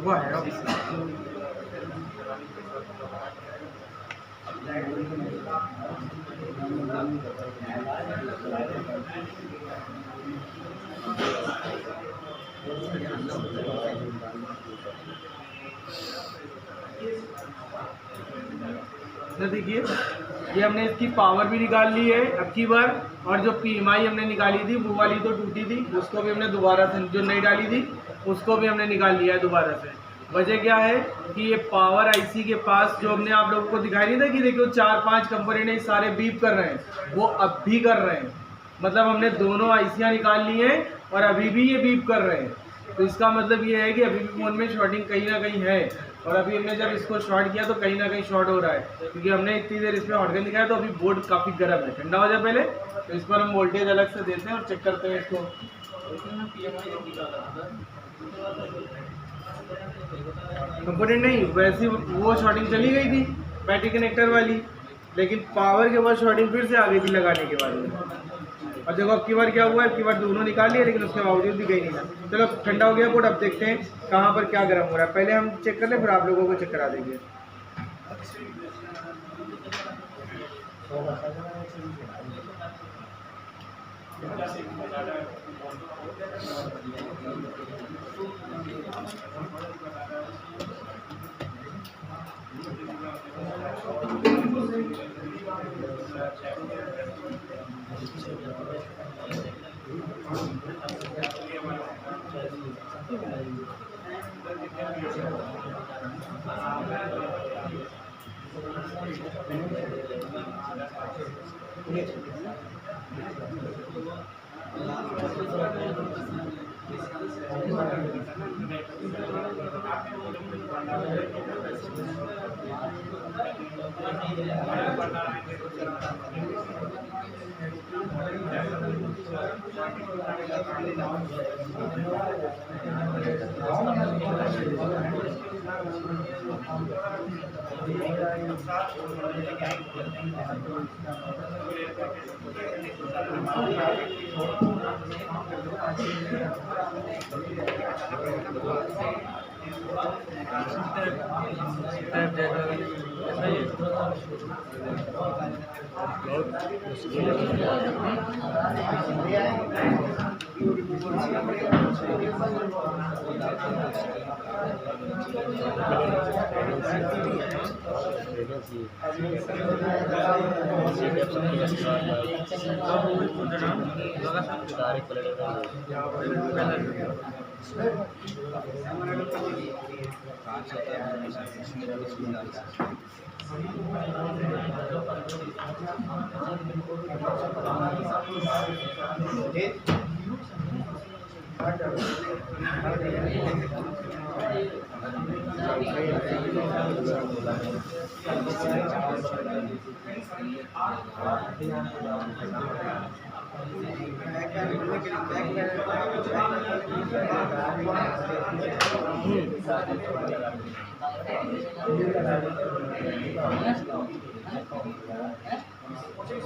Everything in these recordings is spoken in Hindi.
हुआ है देखिए ये हमने इसकी पावर भी निकाल ली है अब की बार, और जो PMI हमने निकाली थी वो वाली तो टूटी थी, उसको भी हमने दोबारा से जो नई डाली थी उसको भी हमने निकाल लिया है दोबारा से। वजह क्या है कि ये पावर IC के पास जो हमने आप लोगों को दिखाई नहीं था कि देखिए 4-5 कंपोनेंट सारे बीप कर रहे हैं, वो अब भी कर रहे हैं। मतलब हमने दोनों ICयाँ निकाल ली हैं और अभी भी ये बीप कर रहे हैं। तो इसका मतलब ये है कि अभी भी फोन में शॉर्टिंग कहीं ना कहीं है, और अभी हमने जब इसको शॉर्ट किया तो कहीं ना कहीं शॉर्ट हो रहा है, क्योंकि हमने इतनी देर इसमें हॉटगन दिखाया तो अभी बोर्ड काफ़ी गर्म है। ठंडा हो जाए पहले तो इस पर हम वोल्टेज अलग से देते हैं और चेक करते हैं इसको। कंपोनेंट नहीं, वैसी वो शॉर्टिंग चली गई थी बैटरी कनेक्टर वाली, लेकिन पावर के बाद शॉर्टिंग फिर से आ गई थी लगाने के बाद। और देखो अब की बार क्या हुआ है, अब की बार दोनों निकाल लिया लेकिन उसके बावजूद भी गई नहीं था। चलो ठंडा हो गया बोर्ड, अब देखते हैं कहाँ पर क्या गर्म हो रहा है। पहले हम चेक कर लें फिर आप लोगों को चेक करा देंगे।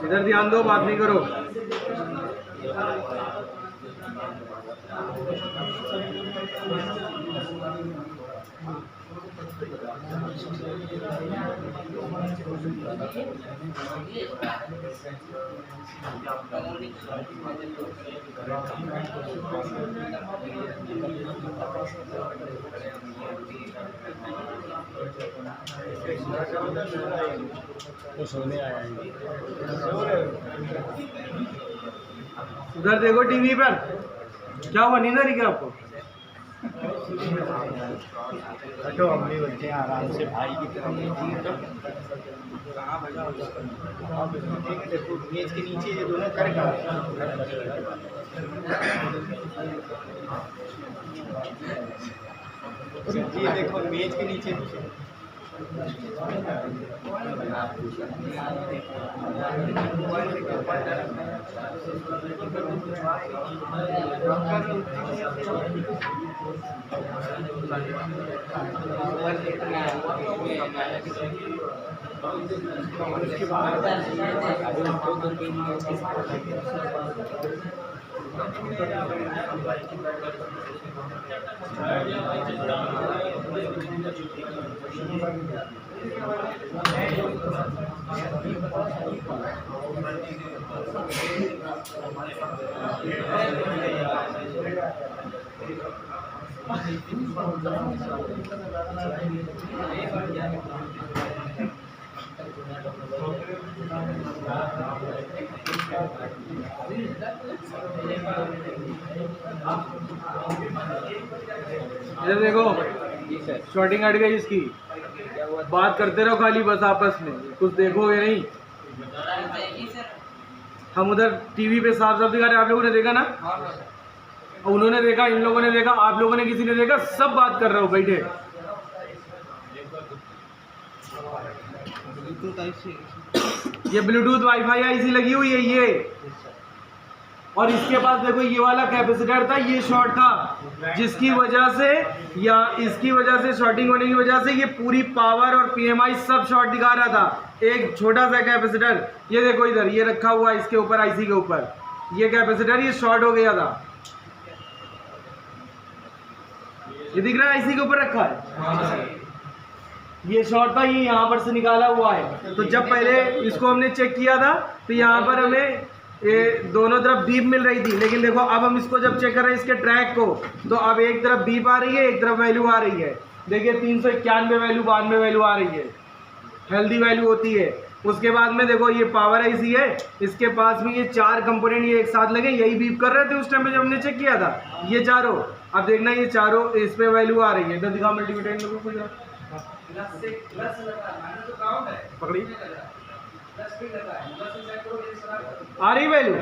इधर ध्यान दो, बात नहीं करो। तो सोने आया है। उधर देखो टीवी पर, क्या हुआ, नींद आ रही क्या आपको? हटो, हम भी बच्चे आराम से भाई की तरह। देखो मेज के नीचे ये दोनों कर ये देखो मेज के नीचे इधर देखो, शॉटिंग हट गई इसकी। बात करते रहो खाली बस आपस में, कुछ देखोगे नहीं। हम उधर टीवी पे साफ साफ दिखा रहे, आप लोगों ने देखा ना? उन्होंने देखा, इन लोगों ने देखा, आप लोगों ने किसी ने देखा? सब बात कर रहे हो बैठे। ये ब्लूटूथ वाईफाई आईसी लगी हुई है ये, और इसके पास देखो ये वाला कैपेसिटर था, ये शॉर्ट था, जिसकी वजह से या इसकी वजह से शॉर्टिंग होने की वजह से ये पूरी पावर और पीएमआई सब शॉर्ट दिखा रहा था। एक छोटा सा कैपेसिटर, ये देखो इधर, ये रखा हुआ है इसके ऊपर, आईसी के ऊपर, ये कैपेसिटर ये शॉर्ट हो गया था। ये दिख रहा है, आईसी के ऊपर रखा है, ये शॉर्ट था, ये यहाँ पर से निकाला हुआ है। तो जब पहले इसको हमने चेक किया था तो यहाँ पर हमें ये दोनों तरफ बीप मिल रही थी, लेकिन देखो अब हम इसको जब चेक कर रहे हैं इसके ट्रैक को, तो अब एक तरफ बीप आ रही है, एक तरफ वैल्यू आ रही है। देखिए 391 वैल्यू, 92 वैल्यू आ रही है, हेल्दी वैल्यू होती है। उसके बाद में देखो ये पावर आईसी है, इसके पास भी ये 4 कंपोनेंट ये एक साथ लगे, यही बीप कर रहे थे उस टाइम पे जब हमने चेक किया था, ये चारों। अब देखना ये चारों इस पे वैल्यू आ रही है, इधर दिखाओ मल्टीमीटर इन लोगों को जरा, पकड़ी आ रही वैल्यू।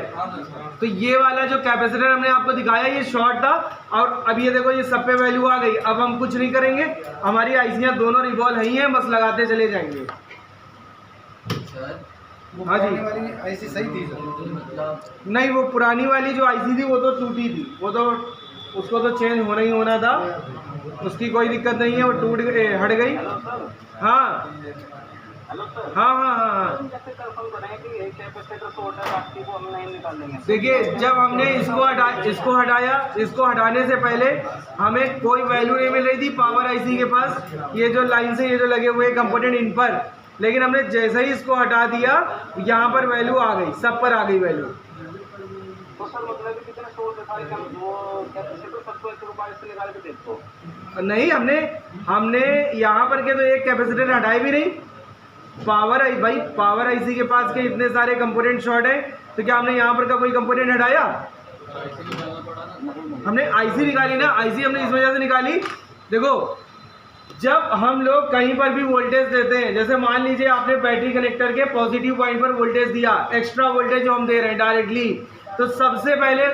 तो ये वाला जो कैपेसिटर हमने आपको दिखाया ये शॉर्ट था, और अब ये देखो ये सब पे वैल्यू आ गई। अब हम कुछ नहीं करेंगे, हमारी आईसियां दोनों रिवॉल्व ही हैं, बस लगाते चले जाएंगे। हाँ जी, वाली आईसी सही थी सर? नहीं वो पुरानी वाली जो आईसी थी वो तो टूटी थी, वो तो उसको तो चेंज होना ही होना था, उसकी कोई दिक्कत नहीं है, वो टूट हट गई। हाँ हाँ हाँ हाँ देखिए, जब हमने इसको हटाने से पहले हमें कोई वैल्यू नहीं मिल रही थी पावर आईसी के पास, ये जो लाइन से ये जो लगे हुए कंपोनेंट इन पर, लेकिन हमने जैसे ही इसको हटा दिया यहाँ पर वैल्यू आ गई, सब पर आ गई वैल्यू। तो सर मतलब कितने सोर्स है वो कैपेसिटर सबको 1 रुपये से निकाल के देखो? नहीं, हमने यहाँ पर के तो एक कैपेसिटर हटाए भी नहीं। पावर आईसी के पास के इतने सारे कंपोनेंट शॉर्ट है, तो क्या हमने यहाँ पर का कोई कंपोनेंट हटाया? हमने आईसी निकाली ना, आईसी हमने इस वजह से निकाली। देखो, जब हम लोग कहीं पर भी वोल्टेज देते हैं, जैसे मान लीजिए आपने बैटरी कनेक्टर के पॉजिटिव पॉइंट पर वोल्टेज दिया, एक्स्ट्रा वोल्टेज जो हम दे रहे हैं डायरेक्टली, तो सबसे पहले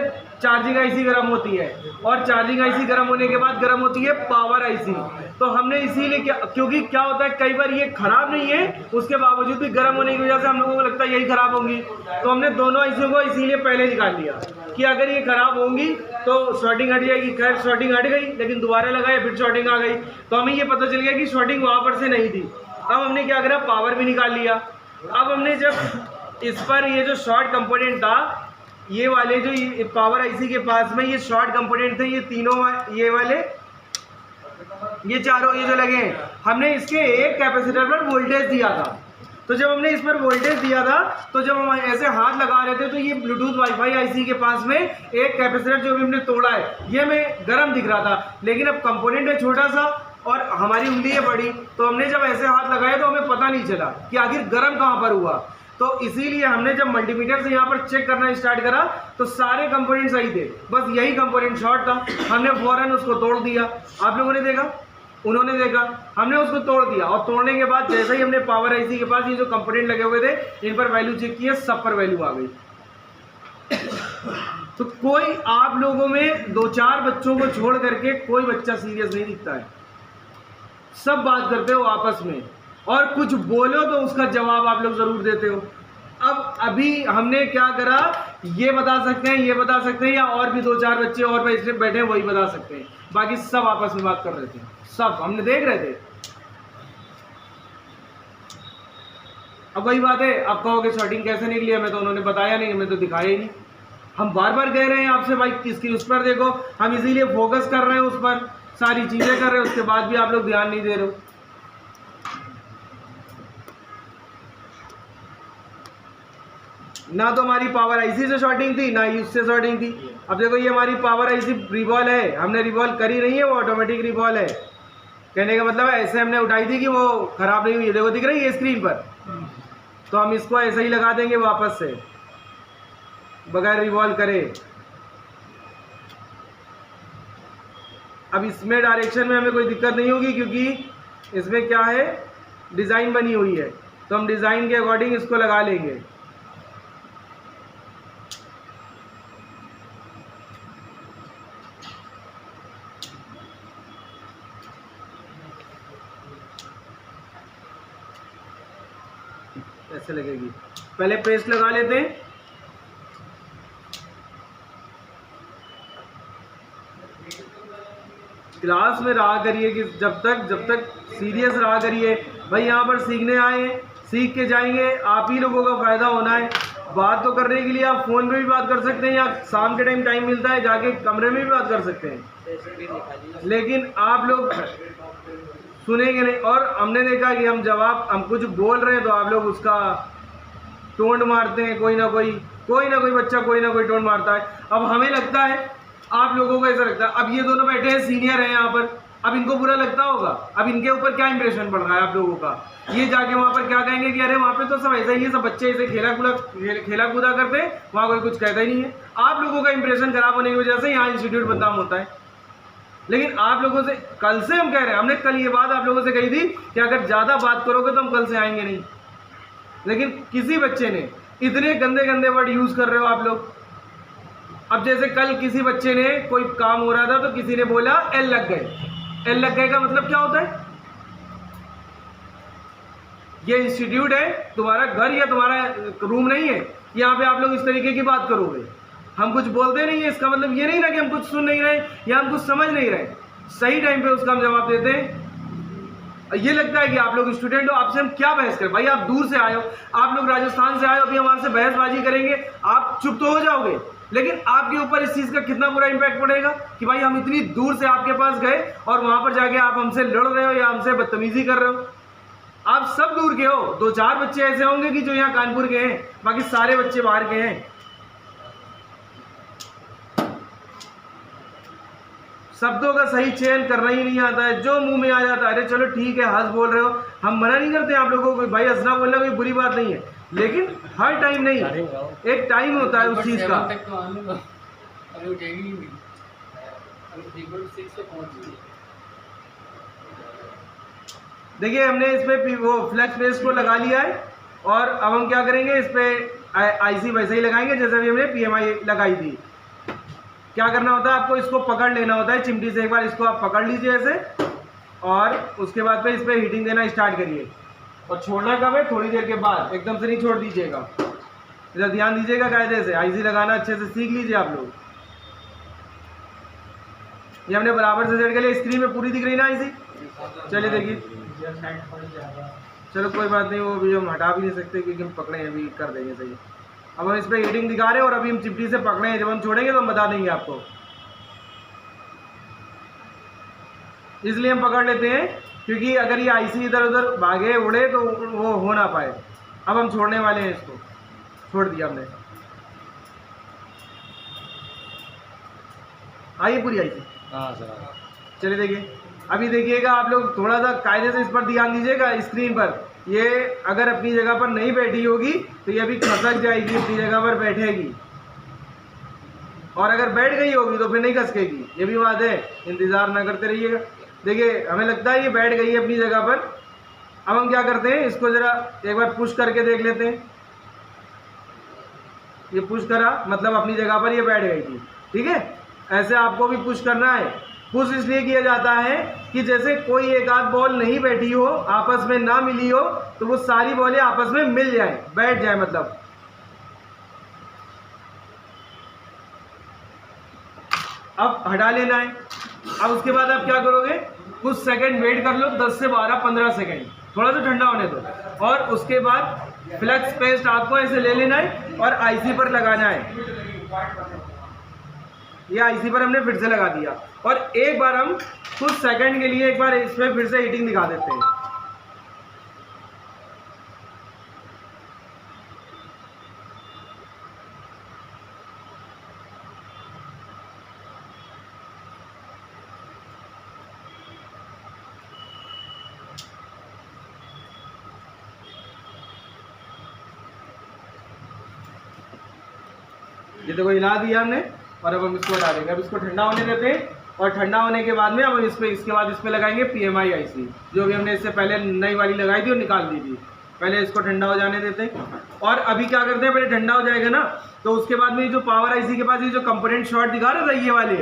चार्जिंग आईसी गर्म होती है, और चार्जिंग आईसी गर्म होने के बाद गर्म होती है पावर आईसी। तो हमने इसीलिए क्योंकि क्या होता है कई बार ये खराब नहीं है, उसके बावजूद भी गर्म होने की वजह से हम लोगों को लगता है यही खराब होंगी, तो हमने दोनों आईसियों को इसीलिए पहले निकाल लिया कि अगर ये खराब होंगी तो शॉर्टिंग हट जाएगी। खैर शॉर्टिंग हट गई, लेकिन दोबारा लगाए फिर शॉर्टिंग आ गई, तो हमें ये पता चल गया कि शॉर्टिंग वहाँ पर से नहीं थी। अब हमने क्या करा, पावर भी निकाल लिया। अब हमने जब इस पर ये जो शॉर्ट कंपोनेंट था, ये वाले जो पावर आईसी के पास में ये शॉर्ट कंपोनेंट थे, ये तीनों ये वाले ये चारों ये जो लगे हैं, हमने इसके एक कैपेसिटर पर वोल्टेज दिया था। तो जब हमने इस पर वोल्टेज दिया था, तो जब हम ऐसे हाथ लगा रहे थे तो ये ब्लूटूथ वाईफाई आईसी के पास में एक कैपेसिटर जो भी हमने तोड़ा है, ये हमें गर्म दिख रहा था, लेकिन अब कंपोनेंट है छोटा सा और हमारी उंगली है बड़ी, तो हमने जब ऐसे हाथ लगाया तो हमें पता नहीं चला कि आखिर गर्म कहाँ पर हुआ। तो इसीलिए हमने जब मल्टीमीटर से यहाँ पर चेक करना स्टार्ट करा तो सारे कंपोनेंट सही थे, बस यही कंपोनेंट शॉर्ट था। हमने फौरन उसको तोड़ दिया, आप लोगों ने देखा, उन्होंने देखा, हमने उसको तोड़ दिया, और तोड़ने के बाद जैसे ही हमने पावर आईसी के पास ये जो कंपोनेंट लगे हुए थे इन पर वैल्यू चेक किया, सब पर वैल्यू आ गई। तो कोई आप लोगों में 2-4 बच्चों को छोड़ करके कोई बच्चा सीरियस नहीं दिखता है, सब बात करते हो आपस में, और कुछ बोलो तो उसका जवाब आप लोग जरूर देते हो। अब अभी हमने क्या करा, ये बता सकते हैं, या और भी 2-4 बच्चे और बैठे हैं वही बता सकते हैं, बाकी सब आपस में बात कर रहे थे, सब हमने देख रहे थे। अब वही बात है, आप कहोगे शॉर्टिंग कैसे निकली, हमें तो उन्होंने बताया नहीं, हमें तो दिखाया ही नहीं। हम बार बार कह रहे हैं आपसे भाई किसकी उस पर देखो, हम इसीलिए फोकस कर रहे हैं उस पर, सारी चीजें कर रहे हैं, उसके बाद भी आप लोग ध्यान नहीं दे रहे हो। ना तो हमारी पावर आईसी से शॉर्टिंग थी, ना ही उससे शॉर्टिंग थी। अब देखो ये हमारी पावर आईसी रिवॉल्व है, हमने रिवॉल्व करी नहीं है, वो ऑटोमेटिक रिवॉल्व है। कहने का मतलब है ऐसे हमने उठाई थी कि वो खराब नहीं हुई है, देखो दिख रही है स्क्रीन पर, तो हम इसको ऐसे ही लगा देंगे वापस से बगैर रिवॉल्व करे। अब इसमें डायरेक्शन में हमें कोई दिक्कत नहीं होगी, क्योंकि इसमें क्या है, डिज़ाइन बनी हुई है, तो हम डिज़ाइन के अकॉर्डिंग इसको लगा लेंगे। ऐसे लगेगी, पहले पेस्ट लगा लेते हैं। क्लास में रहा करिए कि जब तक सीरियस रहा करिए भाई, यहाँ पर सीखने आए हैं, सीख के जाएंगे, आप ही लोगों का फ़ायदा होना है। बात तो करने के लिए आप फ़ोन में भी बात कर सकते हैं, या शाम के टाइम मिलता है जाके कमरे में भी बात कर सकते हैं, लेकिन आप लोग सुनेंगे नहीं। और हमने देखा कि हम कुछ बोल रहे हैं तो आप लोग उसका टोन मारते हैं, कोई ना कोई बच्चा कोई ना कोई टोन मारता है। अब हमें लगता है, आप लोगों को ऐसा लगता है, अब ये दोनों बैठे हैं सीनियर हैं यहाँ पर, अब इनको बुरा लगता होगा, अब इनके ऊपर क्या इंप्रेशन पड़ रहा है आप लोगों का, ये जाके वहाँ पर क्या कहेंगे कि अरे वहाँ पे तो सब ऐसा ही है, सब बच्चे ऐसे खेला कूदा करते हैं, वहाँ कोई कुछ कहता ही नहीं है। आप लोगों का इंप्रेशन खराब होने की वजह से यहाँ इंस्टीट्यूट बदनाम होता है। लेकिन आप लोगों से कल से हम कह रहे हैं, हमने कल ये बात आप लोगों से कही थी कि अगर ज़्यादा बात करोगे तो हम कल से आएंगे नहीं, लेकिन किसी बच्चे ने इतने गंदे गंदे वर्ड यूज़ कर रहे हो आप लोग। अब जैसे कल किसी बच्चे ने कोई काम हो रहा था तो किसी ने बोला एल लग गए। एल लग गए का मतलब क्या होता है? ये इंस्टीट्यूट है, तुम्हारा घर या तुम्हारा रूम नहीं है, यहाँ पे आप लोग इस तरीके की बात करोगे। हम कुछ बोलते नहीं है, इसका मतलब ये नहीं ना कि हम कुछ सुन नहीं रहे या हम कुछ समझ नहीं रहे, सही टाइम पे उसका हम जवाब देते हैं। ये लगता है कि आप लोग स्टूडेंट हो, आपसे हम क्या बहस करें? भाई आप दूर से आए हो, आप लोग राजस्थान से आए हो, अभी हमारे से बहसबाजी करेंगे, आप चुप तो हो जाओगे, लेकिन आपके ऊपर इस चीज़ का कितना बुरा इंपैक्ट पड़ेगा कि भाई हम इतनी दूर से आपके पास गए और वहां पर जाके आप हमसे लड़ रहे हो या हमसे बदतमीजी कर रहे हो। आप सब दूर के हो, 2-4 बच्चे ऐसे होंगे कि जो यहाँ कानपुर के हैं, बाकी सारे बच्चे बाहर के हैं। शब्दों का सही चयन करना ही नहीं आता है, जो मुंह में आ जाता है। अरे चलो ठीक है, हंस बोल रहे हो, हम मना नहीं करते आप लोगों को, भाई हंसना बोलना कोई बुरी बात नहीं है, लेकिन हर टाइम नहीं, एक टाइम होता है उस चीज़ का। देखिए हमने इस पे वो फ्लैक्स पेस्ट को लगा लिया है और अब हम क्या करेंगे, इस पे आईसी वैसे ही लगाएंगे जैसे भी हमने पीएमआई लगाई थी। क्या करना होता है, आपको इसको पकड़ लेना होता है चिमटी से, एक बार इसको आप पकड़ लीजिए ऐसे, और उसके बाद पे इस पे हीटिंग देना स्टार्ट करिए। और छोड़ना कब है? थोड़ी देर के बाद, एकदम से नहीं छोड़ दीजिएगा। इधर ध्यान दीजिएगा, कायदे से आईसी लगाना अच्छे से सीख लीजिए आप लोग। ये हमने बराबर से सेट कर लिया, स्क्रीन में पूरी दिख रही ना आईसी? चलिए देखिए, चलो कोई बात नहीं, वो भी हम हटा भी नहीं सकते क्योंकि हम पकड़े हैं, अभी कर देंगे सही। अब हम इस पर हीटिंग दिखा रहे हैं और अभी हम चिमटी से पकड़े हैं, जब हम छोड़ेंगे तो हम बता देंगे आपको, इसलिए हम पकड़ लेते हैं क्योंकि अगर ये आईसी इधर उधर भागे उड़े तो वो हो ना पाए। अब हम छोड़ने वाले हैं, इसको छोड़ दिया हमने। आइए पूरी आईसी, हाँ सर। चलिए देखिए, अभी देखिएगा आप लोग, थोड़ा सा कायदे से इस पर ध्यान दीजिएगा। स्क्रीन पर ये अगर अपनी जगह पर नहीं बैठी होगी तो ये अभी खसक जाएगी, अपनी जगह पर बैठेगी, और अगर बैठ गई होगी तो फिर नहीं खसकेगी, ये भी बात है, इंतज़ार ना करते रहिएगा। देखिए हमें लगता है ये बैठ गई है अपनी जगह पर। अब हम क्या करते हैं, इसको ज़रा एक बार पुश करके देख लेते हैं। ये पुश करा मतलब अपनी जगह पर ये बैठ गई थी, ठीक है। ऐसे आपको भी पुश करना है। पुश इसलिए किया जाता है कि जैसे कोई एक आध बॉल नहीं बैठी हो, आपस में ना मिली हो, तो वो सारी बॉलें आपस में मिल जाए, बैठ जाए मतलब। अब हटा लेना है। अब उसके बाद आप क्या करोगे, कुछ सेकंड वेट कर लो, 10 से 12 15 सेकंड, थोड़ा सा ठंडा होने दो, और उसके बाद फ्लैक्स पेस्ट आपको ऐसे ले लेना है और आईसी पर लगाना है। ये आईसी पर हमने फिर से लगा दिया और एक बार हम कुछ सेकंड के लिए एक बार इसमें फिर से हीटिंग दिखा देते हैं। ये देखो हिला दिया हमने और अब हम इसको हटा देंगे। अब इसको ठंडा होने देते हैं और ठंडा होने के बाद में अब हम इसके बाद इस पर लगाएंगे पीएमआई आईसी, जो भी हमने इससे पहले नई वाली लगाई थी और निकाल दी थी। पहले इसको ठंडा हो जाने देते हैं और अभी क्या करते हैं, पहले ठंडा हो जाएगा ना, तो उसके बाद में जो पावर आईसी के पास ये जो कंपोनेंट शॉर्ट दिखा रहा था, ये वाले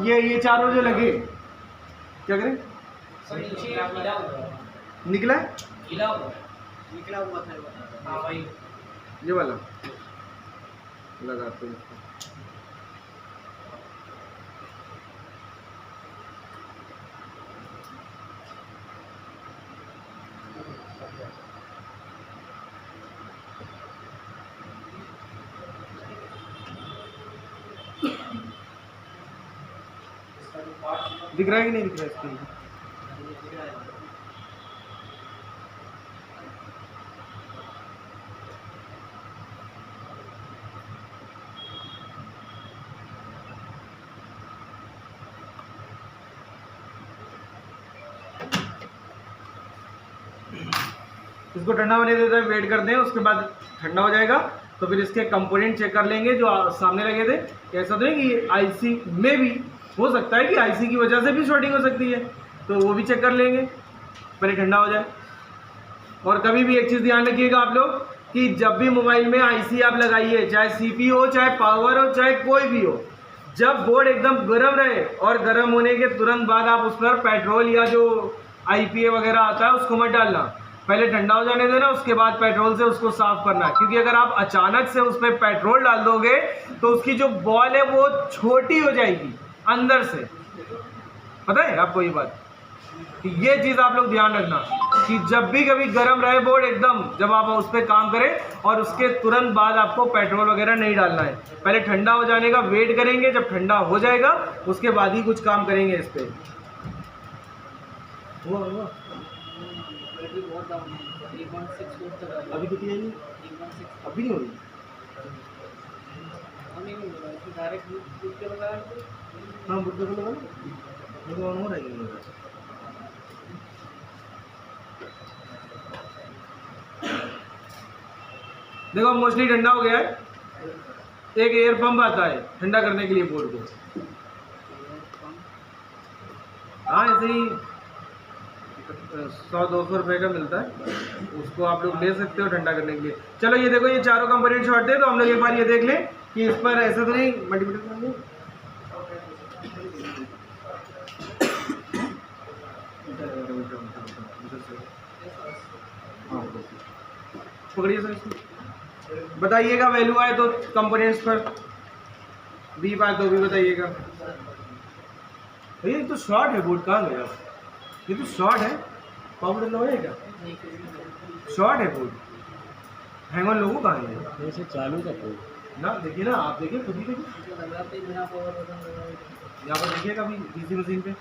ये चारों जो लगे, क्या करें, निकला हुआ था ये वाला लगाते हैं। दिख रहा है कि नहीं दिख रहा है स्क्रीन? इसको ठंडा होने देते हैं, वेट करते हैं, उसके बाद ठंडा हो जाएगा तो फिर इसके कंपोनेंट चेक कर लेंगे जो सामने लगे थे। ऐसा तो नहीं कि आईसी में भी हो सकता है कि आईसी की वजह से भी शॉर्टिंग हो सकती है, तो वो भी चेक कर लेंगे, पहले ठंडा हो जाए। और कभी भी एक चीज़ ध्यान रखिएगा आप लोग कि जब भी मोबाइल में आईसी आप लगाइए, चाहे सीपीयू हो, चाहे पावर हो, चाहे कोई भी हो, जब बोर्ड एकदम गर्म रहे और गर्म होने के तुरंत बाद आप उस पर पेट्रोल या जो आईपीए वगैरह आता है उसको मत डालना, पहले ठंडा हो जाने देना, उसके बाद पेट्रोल से उसको साफ करना। क्योंकि अगर आप अचानक से उस पर पेट्रोल डाल दोगे तो उसकी जो बॉल है वो छोटी हो जाएगी अंदर से, पता है आपको ये बात। ये चीज़ आप लोग ध्यान रखना कि जब भी कभी गर्म रहे बोर्ड एकदम, जब आप उस पर काम करें और उसके तुरंत बाद आपको पेट्रोल वगैरह नहीं डालना है, पहले ठंडा हो जाने का वेट करेंगे, जब ठंडा हो जाएगा उसके बाद ही कुछ काम करेंगे इस पर। हुआ अभी कितनी आई? अभी नहीं हो रही। हाँ बुद्ध को लगा लो, ऑन हो रही है। देखो मोस्टली ठंडा हो गया है। एक एयर पंप आता है ठंडा करने के लिए बोर्ड को, हाँ ऐसे ही 100-200 रुपये का मिलता है, उसको आप लोग ले सकते हो ठंडा करने के लिए। चलो ये देखो, ये चारों कंपोनेंट शॉर्ट थे, तो हम लोग एक बार ये देख लें कि इस पर ऐसा तो नहीं मल्टीमीटर पकड़िए सर इसको, बताइएगा वैल्यू आए तो कंपोनेंट्स पर, बीप आए तो भी बताइएगा। भैया ये तो शॉर्ट है बोर्ड, कहाँ गया? ये तो शॉर्ट है, पाउडर लगाए क्या? शॉर्ट है बोर्ड, हैंग ऑन लोगों कहाँ है? जैसे चालू का बोर्ड ना देखिए ना, आप देखिए खुद ही देखिए, यहाँ पर देखिएगा अभी डीसी मशीन पे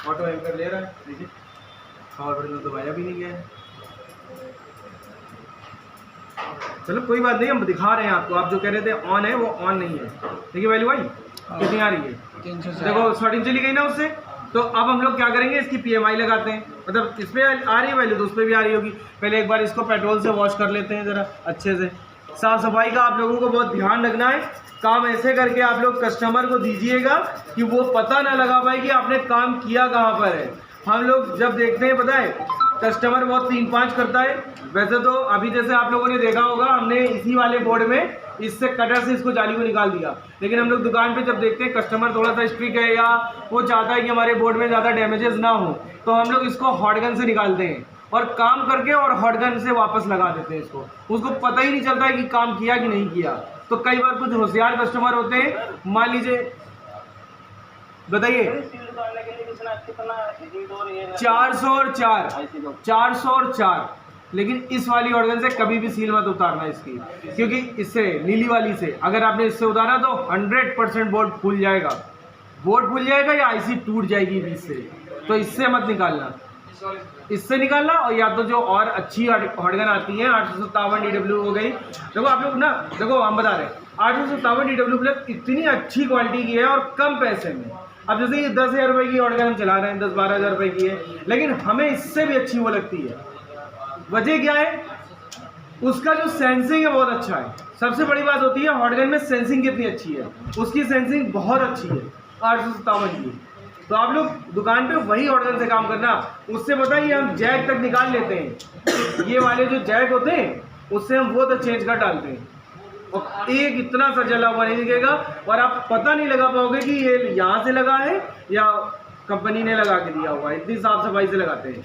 ऑटो एंकर ले रहा है, देखिए पावर बटन तो दबाया भी नहीं गया है। चलो कोई बात नहीं, हम दिखा रहे हैं आपको, आप जो कह रहे थे ऑन है वो ऑन नहीं है। देखिए वैल्यू आई कितनी आ रही है, देखो शॉर्टिंग चली गई ना उससे। तो अब हम लोग क्या करेंगे, इसकी पीएमआई लगाते हैं, मतलब इस पर आ रही है वैल्यू तो उस पर भी आ रही होगी। पहले एक बार इसको पेट्रोल से वॉश कर लेते हैं ज़रा अच्छे से। साफ़ सफाई का आप लोगों को बहुत ध्यान रखना है, काम ऐसे करके आप लोग कस्टमर को दीजिएगा कि वो पता ना लगा पाए कि आपने काम किया कहाँ पर है। हम लोग जब देखते हैं, पता है कस्टमर बहुत 3-5 करता है। वैसे तो अभी जैसे आप लोगों ने देखा होगा, हमने इसी वाले बोर्ड में इससे कटर से इसको जाली को निकाल दिया, लेकिन हम लोग दुकान पे जब देखते हैं कस्टमर थोड़ा सा स्ट्रिक्ट है या वो चाहता है कि हमारे बोर्ड में ज़्यादा डैमेजेस ना हो, तो हम लोग इसको हॉट गन से निकालते हैं और काम करके और हॉट गन से वापस लगा देते हैं इसको। उसको पता ही नहीं चलता है कि काम किया कि नहीं किया। तो कई बार कुछ होशियार कस्टमर होते हैं, मान लीजिए, बताइए 404, लेकिन इस वाली ऑर्गन से कभी भी सील मत उतारना इसकी, क्योंकि इससे नीली वाली से अगर आपने इससे उतारा तो 100% बोर्ड फूल जाएगा, या आईसी टूट जाएगी बीच से। तो इससे मत निकालना, इससे निकालना। और या तो जो और अच्छी हॉटगन आती है 857 DW हो गई। देखो आप लोग ना, देखो हम बता रहे हैं 857 DW प्लस इतनी अच्छी क्वालिटी की है और कम पैसे में। अब जैसे ये 10,000 रुपये की हॉटगन हम चला रहे हैं, 10-12 हज़ार रुपये की है, लेकिन हमें इससे भी अच्छी वो लगती है। वजह क्या है, उसका जो सेंसिंग है बहुत अच्छा है। सबसे बड़ी बात होती है हॉटगन में सेंसिंग कितनी अच्छी है, उसकी सेंसिंग बहुत अच्छी है 857 की। तो आप लोग दुकान पे वही हॉटगन से काम करना। उससे बताइए हम जैक तक निकाल लेते हैं, ये वाले जो जैक होते हैं उससे हम वो तक चेंज कर डालते हैं और एक इतना सा जला हुआ नहीं दिखेगा और आप पता नहीं लगा पाओगे कि ये यहाँ से लगा है या कंपनी ने लगा के दिया हुआ है। इतनी साफ सफाई से लगाते हैं।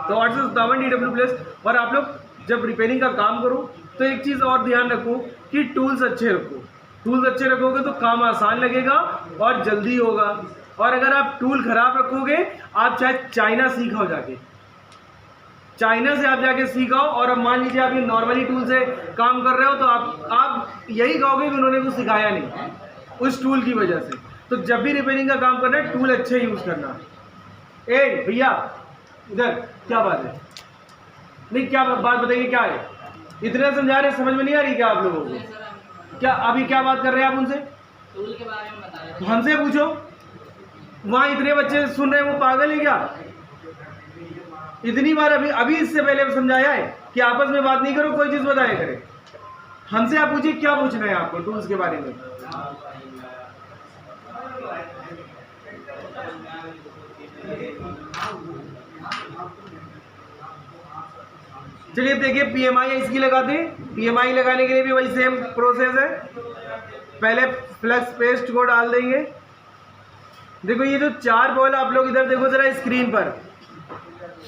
तो 857 DW प्लस। और आप लोग जब रिपेयरिंग का काम करो तो एक चीज़ और ध्यान रखो कि टूल्स अच्छे रखो। टूल्स अच्छे रखोगे तो काम आसान लगेगा और जल्दी होगा। और अगर आप टूल खराब रखोगे, आप चाहे चाइना सीखाओ जाके, चाइना से आप जाके सीखाओ और अब मान लीजिए आप ये नॉर्मली टूल से काम कर रहे हो तो आप यही कहोगे कि उन्होंने कुछ सिखाया नहीं उस टूल की वजह से। तो जब भी रिपेयरिंग का काम करना है टूल अच्छे यूज़ करना। ए भैया इधर क्या बात है, नहीं क्या बात बताइए, क्या है? इतना समझा रहे, समझ में नहीं आ रही क्या आप लोगों को? क्या अभी क्या बात कर रहे हैं आप उनसे? टूल के बारे में बता रहे तो हमसे पूछो, वहाँ इतने बच्चे सुन रहे हैं, वो पागल है क्या? इतनी बार अभी इससे पहले समझाया है कि आपस में बात नहीं करो, कोई चीज बताया करे। हमसे आप पूछिए क्या पूछना है आपको टूल्स के बारे में। चलिए देखिए पीएमआई इसकी लगाते हैं। पीएमआई लगाने के लिए भी वही सेम प्रोसेस है। पहले फ्लक्स पेस्ट को डाल देंगे। देखो ये जो 4 बॉल आप लोग इधर देखो जरा स्क्रीन पर,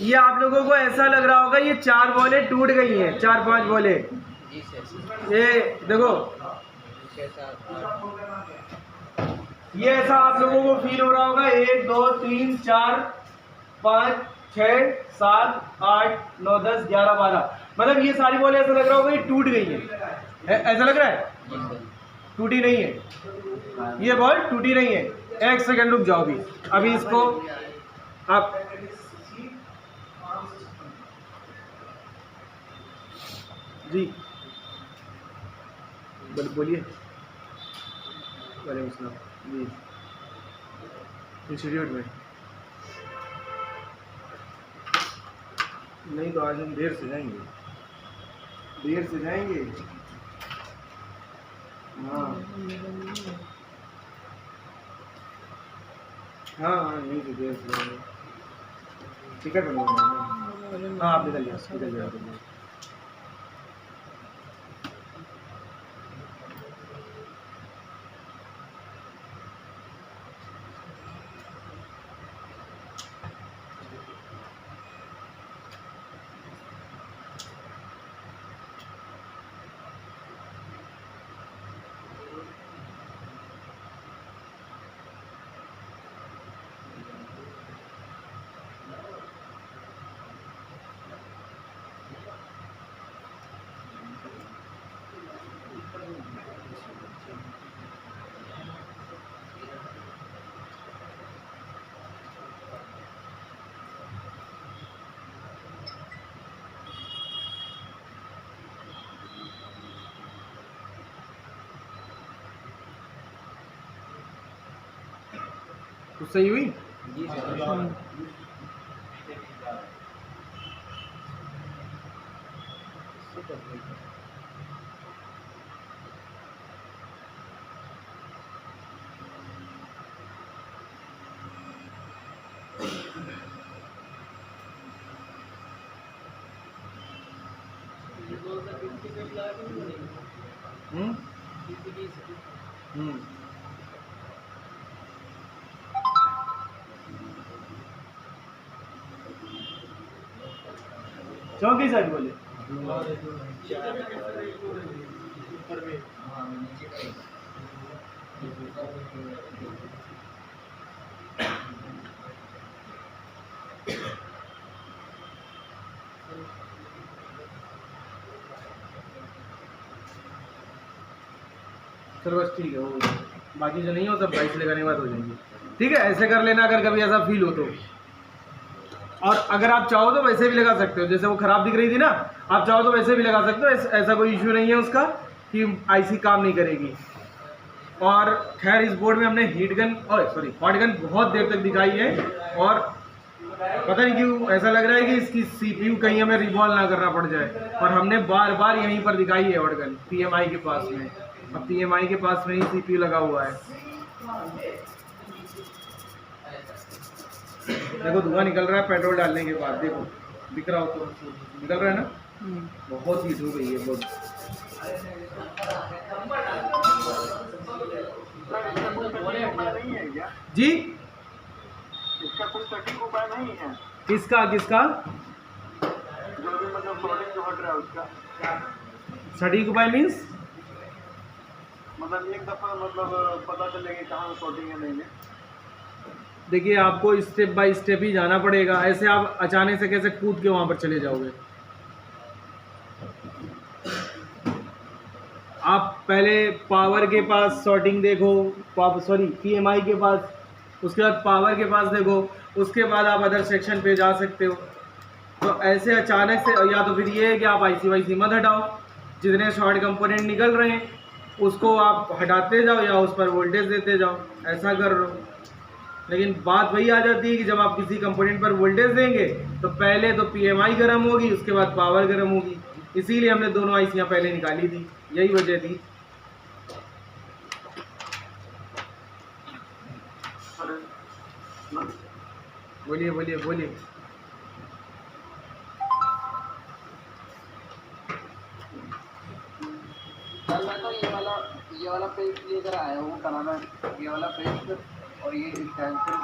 ये आप लोगों को ऐसा लग रहा होगा ये 4 बॉलें टूट गई हैं, 4-5 बॉलें। ये देखो ये ऐसा आप लोगों को फील हो रहा होगा। 1 2 3 4 5 6 7 8 9 10 11 12, मतलब ये सारी बॉलें ऐसा लग रहा होगा ये टूट गई है। ऐसा लग रहा है? टूटी नहीं है, ये बॉल टूटी नहीं है। एक सेकंड रुक जाओ अभी इसको आप जी बोलिए। वालेकुम सलाम जी। इंस्टीट्यूट में नहीं, तो आज हम देर से जाएंगे। हाँ नहीं तो देर से जाएंगे। टिकट बनवाना है। हाँ आप निकल जाओ। तो सही हुई। चौकी साइड बोले। चलो बस ठीक है, वो बाकी जो नहीं हो सब बाइक लगाने के बाद हो जाएंगे। ठीक है, ऐसे कर लेना अगर कभी ऐसा फील हो तो। और अगर आप चाहो तो वैसे भी लगा सकते हो, जैसे वो ख़राब दिख रही थी ना, आप चाहो तो वैसे भी लगा सकते हो। ऐसा कोई इशू नहीं है उसका कि आईसी काम नहीं करेगी। और खैर इस बोर्ड में हमने हॉट गन बहुत देर तक दिखाई है, और पता नहीं क्यों ऐसा लग रहा है कि इसकी सीपीयू कहीं हमें रिवॉल्व ना करना पड़ जाए। और हमने बार बार यहीं पर दिखाई है हॉट गन पीएमआई के पास में। अब पीएमआई के पास में ही सीपीयू लगा हुआ है। देखो धुआं निकल रहा है पेट्रोल डालने के बाद, देखो दिख रहा हो तो निकल रहा है ना। बहुत हीट हो गई है बहुत। जी इसका कोई सटीक उपाय नहीं है? किसका जो भी मतलब प्रोडक्ट जो हट रहा है उसका सटीक उपाय मीन्स मतलब एक दफा मतलब पता चलेगा कहाँ शॉर्टिंग है नहीं है। देखिए आपको स्टेप बाय स्टेप ही जाना पड़ेगा। ऐसे आप अचानक से कैसे कूद के वहाँ पर चले जाओगे। आप पहले पावर के पास शॉर्टिंग देखो, पीएमआई के पास, उसके बाद पावर के पास देखो, उसके बाद आप अदर सेक्शन पे जा सकते हो। तो ऐसे अचानक से, या तो फिर ये है कि आप आईसी वाईसी मत हटाओ, जितने शॉर्ट कंपोनेंट निकल रहे हैं उसको आप हटाते जाओ या उस पर वोल्टेज देते जाओ, ऐसा कर लो। लेकिन बात वही आ जाती है कि जब आप किसी कंपोनेंट पर वोल्टेज देंगे तो पहले तो PMI गर्म होगी, उसके बाद पावर गर्म होगी। इसीलिए हमने दोनों आईसियाँ पहले निकाली थी, यही वजह थी। बोलिए बोलिए बोलिए। कल मैं तो ये वाला पेस्ट लेकर आया हूँ, बनाना ये वाला पेस्ट और ये स्टेंसिल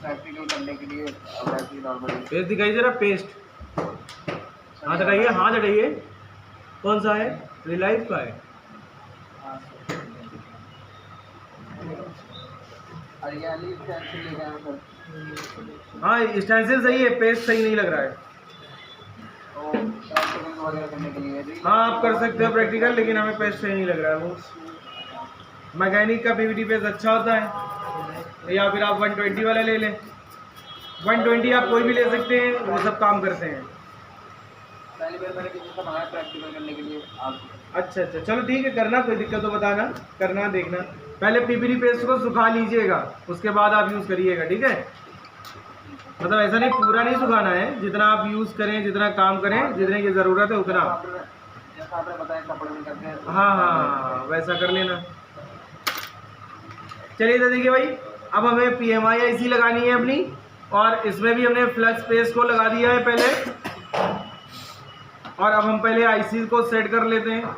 प्रैक्टिकल करने के लिए वैसे नॉर्मली पेस्ट दिखाइए जरा, पेस्ट हाथ हटाइए, हाथ हटाइए। कौन सा है? रिलाइफ का है। हरियाली स्टेंसिल लेकर आया हूँ सर। हाँ स्टेंसिल सही है, पेस्ट सही नहीं लग रहा है। तो प्रैक्टिकल वगैरह करने के लिए हाँ आप कर सकते हो प्रैक्टिकल, लेकिन हमें पेस्ट सही नहीं लग रहा है। वो मैकेनिक का PVT पेस्ट अच्छा होता है, या फिर आप 120 वाला ले लें। 120 आप कोई भी ले सकते हैं, वो सब काम करते हैं। पहली बार मैंने किसी से मंगाया प्रैक्टिकल करने के लिए आप। अच्छा अच्छा, चलो ठीक है, करना, कोई दिक्कत तो बताना, करना देखना। पहले PVT पेस्ट को सुखा लीजिएगा, उसके बाद आप यूज़ करिएगा, ठीक है? मतलब ऐसा नहीं, पूरा नहीं सुखाना है, जितना आप यूज़ करें, जितना काम करें, जितने की ज़रूरत है उतना। जैसा आपने बताया कपड़े में करते हैं। हाँ हाँ वैसा कर लेना। चलिए तो देखिए भाई, अब हमें PMI IC लगानी है अपनी, और इसमें भी हमने फ्लक्स पेस्ट को लगा दिया है पहले। और अब हम पहले IC को सेट कर लेते हैं।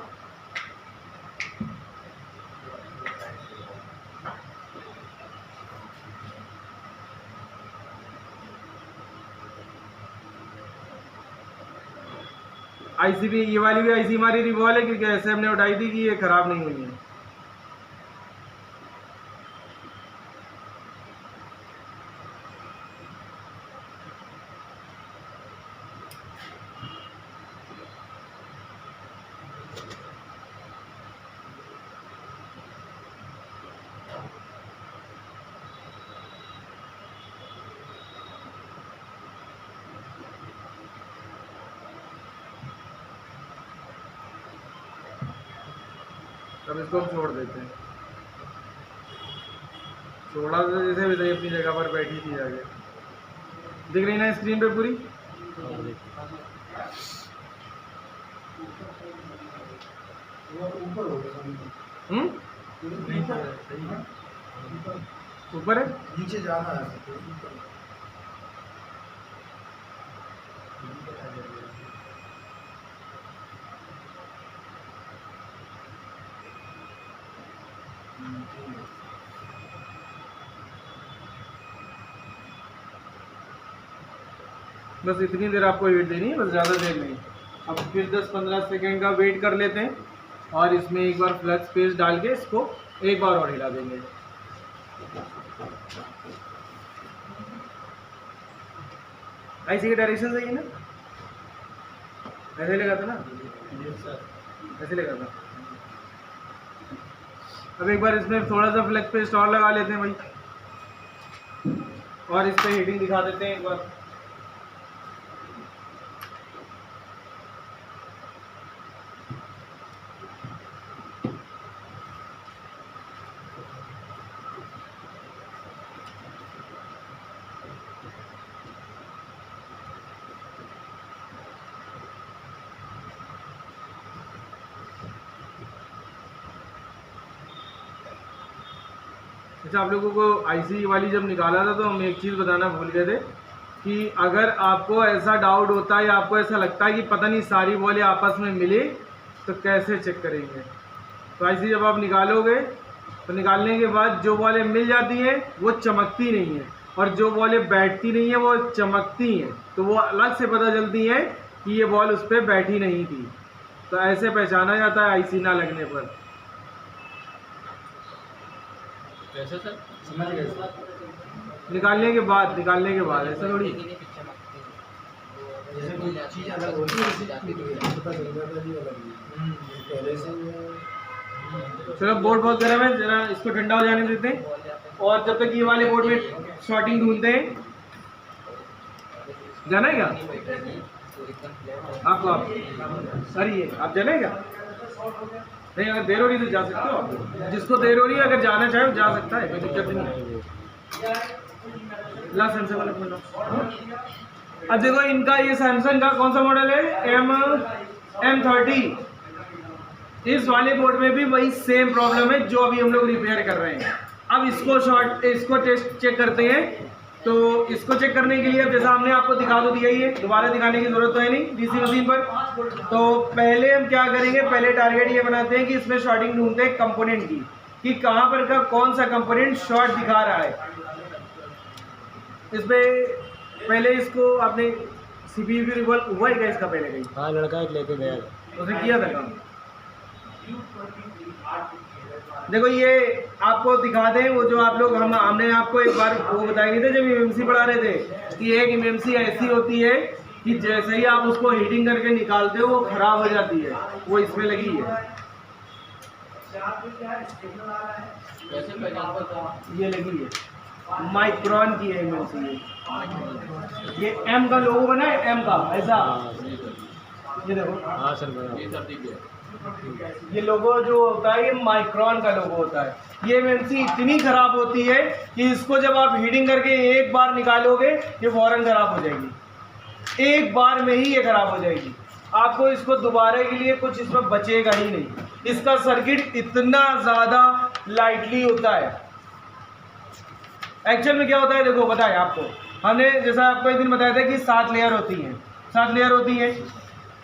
IC भी, ये वाली भी IC हमारी रिवॉल्व है, क्योंकि ऐसे हमने उठाई थी कि ये खराब नहीं हुई है। अब इसको हम छोड़ देते हैं। छोड़ा तो जैसे भी सही, अपनी जगह पर बैठी थी जाके। दिख रही ना स्क्रीन पे पूरी? ऊपर है, नीचे जाना है। बस इतनी देर आपको वेट देनी है, बस ज़्यादा देर नहीं। अब फिर 10-15 सेकेंड का वेट कर लेते हैं, और इसमें एक बार फ्लक्स पेस्ट डाल के इसको एक बार और हिला देंगे। IC की डायरेक्शन सही है ना? ऐसे लगा था ना? ऐसे लगा था। अब एक बार इसमें थोड़ा सा फ्लक्स पेस्ट और लगा लेते हैं भाई, और इस पर हीटिंग दिखा देते हैं एक बार। अच्छा, आप लोगों को IC वाली जब निकाला था तो हम एक चीज़ बताना भूल गए थे कि अगर आपको ऐसा डाउट होता है या आपको ऐसा लगता है कि पता नहीं सारी बॉलें आपस में मिले, तो कैसे चेक करेंगे? तो IC जब आप निकालोगे तो निकालने के बाद जो बॉलें मिल जाती हैं वो चमकती नहीं है, और जो बॉलें बैठती नहीं है वो चमकती हैं। तो वो अलग से पता चलती है कि ये बॉल उस पर बैठी नहीं थी। तो ऐसे पहचाना जाता है IC ना लगने पर। कैसे सर? समझ गए? निकालने के बाद ऐसा थोड़ी। जैसे कोई चीज़ अलग होती है, पता चल जाता है अलग है। पहले से चलो, बोर्ड बहुत गर्म है, जरा इसको ठंडा हो जाने देते हैं, और जब तक ये वाले बोर्ड में शॉर्टिंग ढूंढते हैं। जाना है क्या आपको? अरे ये आप जाना है क्या? नहीं, अगर देर हो रही तो जा सकते हो आप। जिसको देर हो रही है, अगर जाना चाहे वो जा सकता है, कोई दिक्कत नहीं है। ला सैमसंग वाला खोलो। अब देखो इनका ये सैमसंग का कौन सा मॉडल है, M30। इस वाले बोर्ड में भी वही सेम प्रॉब्लम है जो अभी हम लोग रिपेयर कर रहे हैं। अब इसको टेस्ट चेक करते हैं। तो इसको चेक करने के लिए अब जैसा हमने आपको दिखा तो दिया ही है, दोबारा दिखाने की जरूरत तो है नहीं डीसी मशीन पर। तो पहले हम क्या करेंगे, पहले टारगेट ये बनाते हैं कि इसमें शॉर्टिंग ढूंढते हैं कंपोनेंट की, कि कहाँ पर का कौन सा कंपोनेंट शॉर्ट दिखा रहा है। इसमें पहले इसको आपने सीपीयू भी रिवॉल्व हुआ है क्या इसका पहले कहीं? हाँ, लड़का एक लेके गया, उसने किया था काम। देखो ये आपको दिखा दें, वो जो आप लोग हमने आपको एक बार वो बताए थे जब एमएमसी पढ़ा रहे थे, कि एक एमएमसी ऐसी होती है कि जैसे ही आप उसको हीटिंग करके निकालते हो वो खराब हो जाती है, वो इसमें लगी है। कैसे पहचान पता? ये लगी है, माइक्रोन की है एमएमसी। ये एम का लोगो बना है, एम का ऐसा, ये देखो। हाँ सर बना। ये सब ठीक है। ये लोगो जो होता है ये माइक्रोन का लोगो होता है। ये एमएमसी इतनी खराब होती है कि इसको जब आप हीटिंग करके एक बार निकालोगे ये फौरन खराब हो जाएगी, एक बार में ही ये खराब हो जाएगी। आपको इसको दोबारा के लिए कुछ इसमें बचेगा ही नहीं। इसका सर्किट इतना ज़्यादा लाइटली होता है। एक्चुअल में क्या होता है देखो, बताए आपको हमने, जैसा आपको एक दिन बताया था कि 7 लेयर होती हैं, 7 लेयर होती हैं।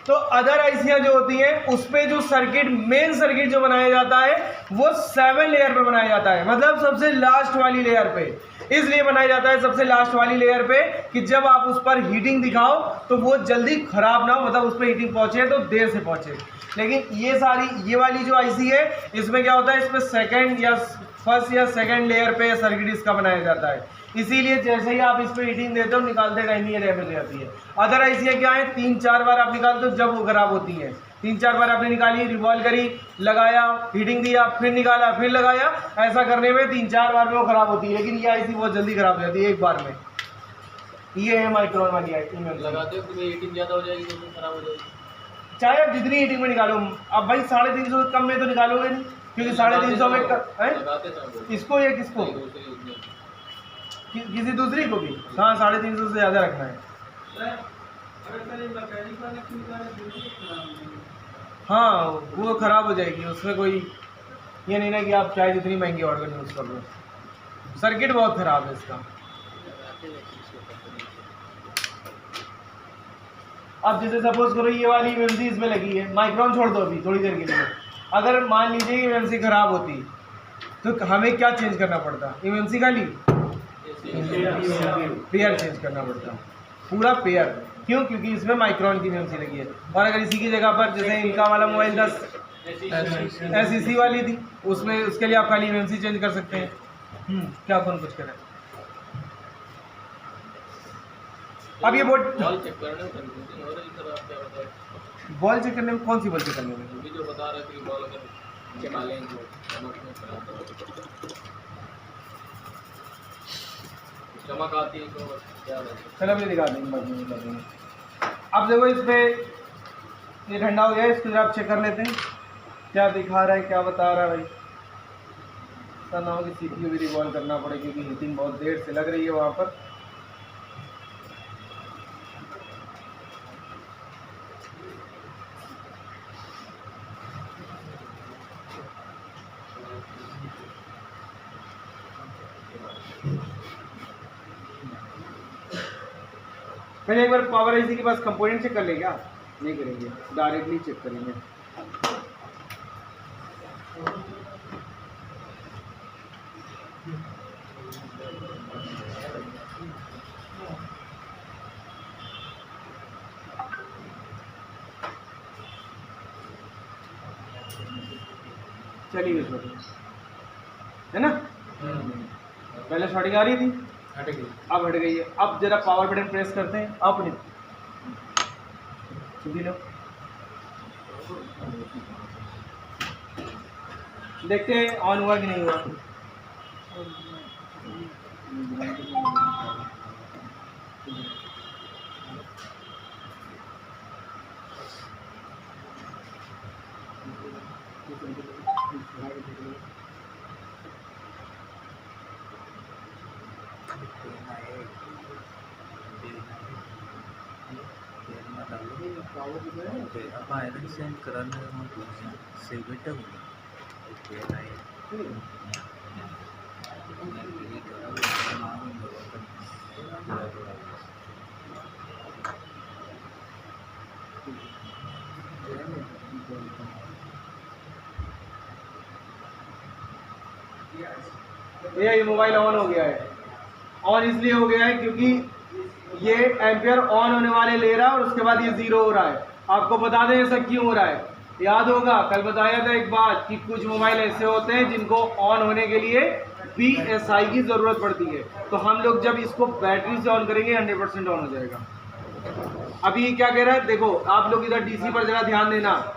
तो अदर आईसियाँ जो होती हैं उस पे जो सर्किट, मेन सर्किट जो बनाया जाता है वो 7 लेयर पे बनाया जाता है, मतलब सबसे लास्ट वाली लेयर पे। इसलिए बनाया जाता है सबसे लास्ट वाली लेयर पे कि जब आप उस पर हीटिंग दिखाओ तो वो जल्दी खराब ना हो, मतलब उस पर हीटिंग पहुंचे तो देर से पहुंचे। लेकिन ये वाली जो आईसी है इसमें क्या होता है, इस पर सेकेंड या फर्स्ट या सेकेंड लेयर पे सर्किट इसका बनाया जाता है। इसीलिए जैसे ही आप इस पर हीटिंग देते हो निकालते टाइम ही ये डैमेज हो जाती है। अदर आईसियाँ क्या है, 3-4 बार आप निकालते हो जब वो खराब होती हैं। 3-4 बार आपने निकाली, रिवॉल्व करी, लगाया, हीटिंग दिया, फिर निकाला, फिर लगाया, ऐसा करने में 3-4 बार में वो खराब होती है। लेकिन ये आईसी बहुत जल्दी खराब हो जाती है एक बार में। ये है माइक्रोन वाली आईसी में। लगाते हो कि हीटिंग ज़्यादा हो जाएगी तो खराब हो जाएगी। चाहे आप जितनी हीटिंग में निकालो, अब भाई 350 कम में तो निकालोगे नहीं, क्योंकि 350 में लगाते समय इसको या किसको, किसी दूसरी को भी। हाँ 350 से ज़्यादा रखना है। हाँ वो ख़राब हो जाएगी, उसमें कोई ये नहीं ना कि आप चाहे जितनी महंगी ऑर्गन यूज़ कर लो, सर्किट बहुत ख़राब है इसका। अब जैसे सपोज करो ये वाली एमएमसी इसमें लगी है, माइक्रोन छोड़ दो अभी थोड़ी देर के लिए। अगर मान लीजिए एमएमसी ख़राब होती तो हमें क्या चेंज करना पड़ता, एमएमसी का ली पेयर चेंज करना पड़ता, पूरा पेयर। क्यों? क्योंकि इसमें माइक्रोन की एमएमसी लगी है। और अगर इसी की जगह पर जैसे इनका वाला मोबाइल 10 SEC वाली थी, उसमें उसके लिए आप खाली एमएमसी चेंज कर सकते हैं। क्या कौन कुछ करें। अब ये बोर्ड बॉल चेक करने में कंफ्यूजन हो रही है सर, आप क्या बताएं? बॉल चेक करने में कौन सी बॉल चेक करने में? अभी जो बता रहे थे कि बॉल अगर निकालें तो चमक आती है तो क्या रहता है? चलो अभी दिखा देंगे, बाद में दिखा देंगे। अब देखो इस पर ये ठंडा हो गया है, इसको जरा आप चेक कर लेते हैं क्या दिखा रहा है, क्या बता रहा है भाई। ऐसा ना हो कि CPU भी रिवॉल्व करना पड़े, क्योंकि हीटिंग बहुत देर से लग रही है वहाँ पर। पहले एक बार पावर आईसी के पास कंपोनेंट चेक कर ले, क्या नहीं करेंगे, डायरेक्टली चेक करेंगे। चलिए इसमें है ना, पहले शॉर्टिंग आ रही थी, हट गई। अब हट गई है। अब जरा पावर बटन प्रेस करते हैं, अब नहीं सुधी लो, देखते हैं ऑन हुआ कि नहीं हुआ। पावर कितना है? ओके अब आयरन सेंड करना है से बेटा ओके राइट भैया ये मोबाइल ऑन हो गया है। ऑन इसलिए हो गया है क्योंकि ये एम्पियर ऑन होने वाले ले रहा है और उसके बाद ये जीरो हो रहा है। आपको बता दें ऐसा क्यों हो रहा है। याद होगा कल बताया था एक बात कि कुछ मोबाइल ऐसे होते हैं जिनको ऑन होने के लिए BSI की ज़रूरत पड़ती है। तो हम लोग जब इसको बैटरी से ऑन करेंगे 100% ऑन हो जाएगा। अभी ये क्या कह रहा है देखो, आप लोग इधर DC पर जरा ध्यान देना।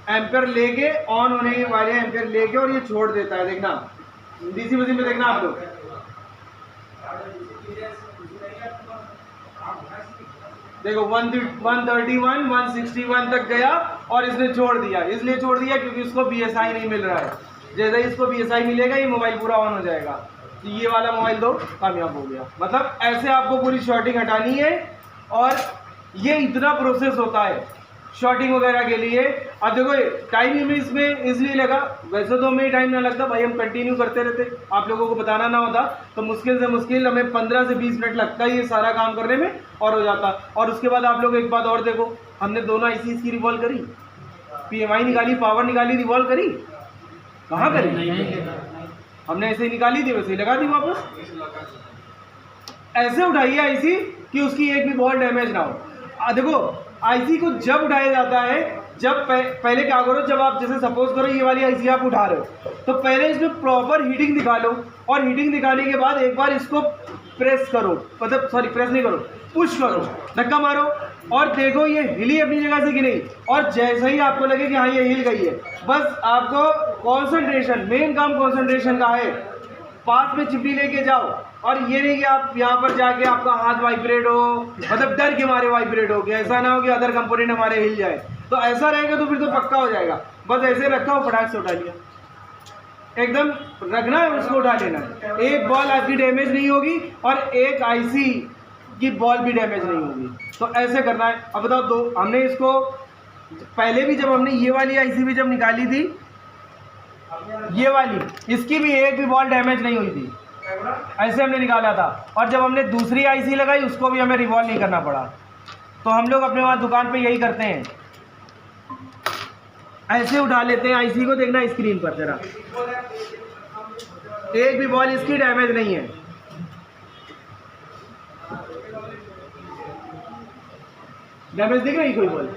एम्पियर लेके ऑन होने के वाले एम्पियर लेके और ये छोड़ देता है। देखना DC मशीन में देखना आप लोग, देखो 131 161 तक गया और इसने छोड़ दिया। इसलिए छोड़ दिया क्योंकि इसको BSI नहीं मिल रहा है। जैसे ही इसको BSI मिलेगा ये मोबाइल पूरा ऑन हो जाएगा। तो ये वाला मोबाइल तो कामयाब हो गया। मतलब ऐसे आपको पूरी शॉर्टिंग हटानी है और ये इतना प्रोसेस होता है शॉर्टिंग वगैरह के लिए। अब देखो टाइम हमें इसमें इसलिए लगा, वैसे तो हमें टाइम ना लगता भाई, हम कंटिन्यू करते रहते, आप लोगों को बताना ना होता तो मुश्किल से मुश्किल हमें 15 से 20 मिनट लगता है ये सारा काम करने में और हो जाता। और उसके बाद आप लोग एक बात और देखो, हमने दोनों IC इसकी रिवॉल्व करी, PMI निकाली, पावर निकाली, रिवॉल्व करी, कहाँ करी? हमने ऐसे ही निकाली थी, वैसे ही लगा दी वापस। ऐसे उठाइए IC कि उसकी एक भी बॉल डैमेज ना हो। देखो IC को जब उठाया जाता है, जब पहले क्या करो, जब आप जैसे सपोज करो ये वाली IC आप उठा रहे हो तो पहले इसमें प्रॉपर हीटिंग निकालो और हीटिंग निकालने के बाद एक बार इसको प्रेस करो, मतलब सॉरी प्रेस नहीं करो, पुश करो, धक्का मारो और देखो ये हिली अपनी जगह से कि नहीं। और जैसे ही आपको लगे कि हाँ ये हिल गई है, बस आपको कंसंट्रेशन, मेन काम कंसंट्रेशन का है, पास में चिपड़ी लेके जाओ। और ये नहीं कि आप यहाँ पर जाके आपका हाथ वाइब्रेट हो, मतलब डर के मारे वाइब्रेट हो, कि ऐसा ना हो कि अदर कंपोनेंट हमारे हिल जाए। तो ऐसा रहेगा तो फिर तो पक्का हो जाएगा। बस ऐसे रखा हो, फटाक से उठा लिया, एकदम रखना है, उसको उठा लेना है। एक बॉल आपकी डैमेज नहीं होगी और एक IC की बॉल भी डैमेज नहीं होगी। तो ऐसे करना है। अब बताओ, दो हमने इसको पहले भी जब हमने ये वाली IC भी जब निकाली थी, ये वाली, इसकी भी एक भी बॉल डैमेज नहीं हुई थी, ऐसे हमने निकाला था। और जब हमने दूसरी IC लगाई उसको भी हमें रिवॉल्व नहीं करना पड़ा। तो हम लोग अपने वहाँ दुकान पे यही करते हैं, ऐसे उठा लेते हैं IC को। देखना स्क्रीन पर जरा, एक भी बॉल इसकी डैमेज नहीं है। डैमेज दिख रही कोई बॉल?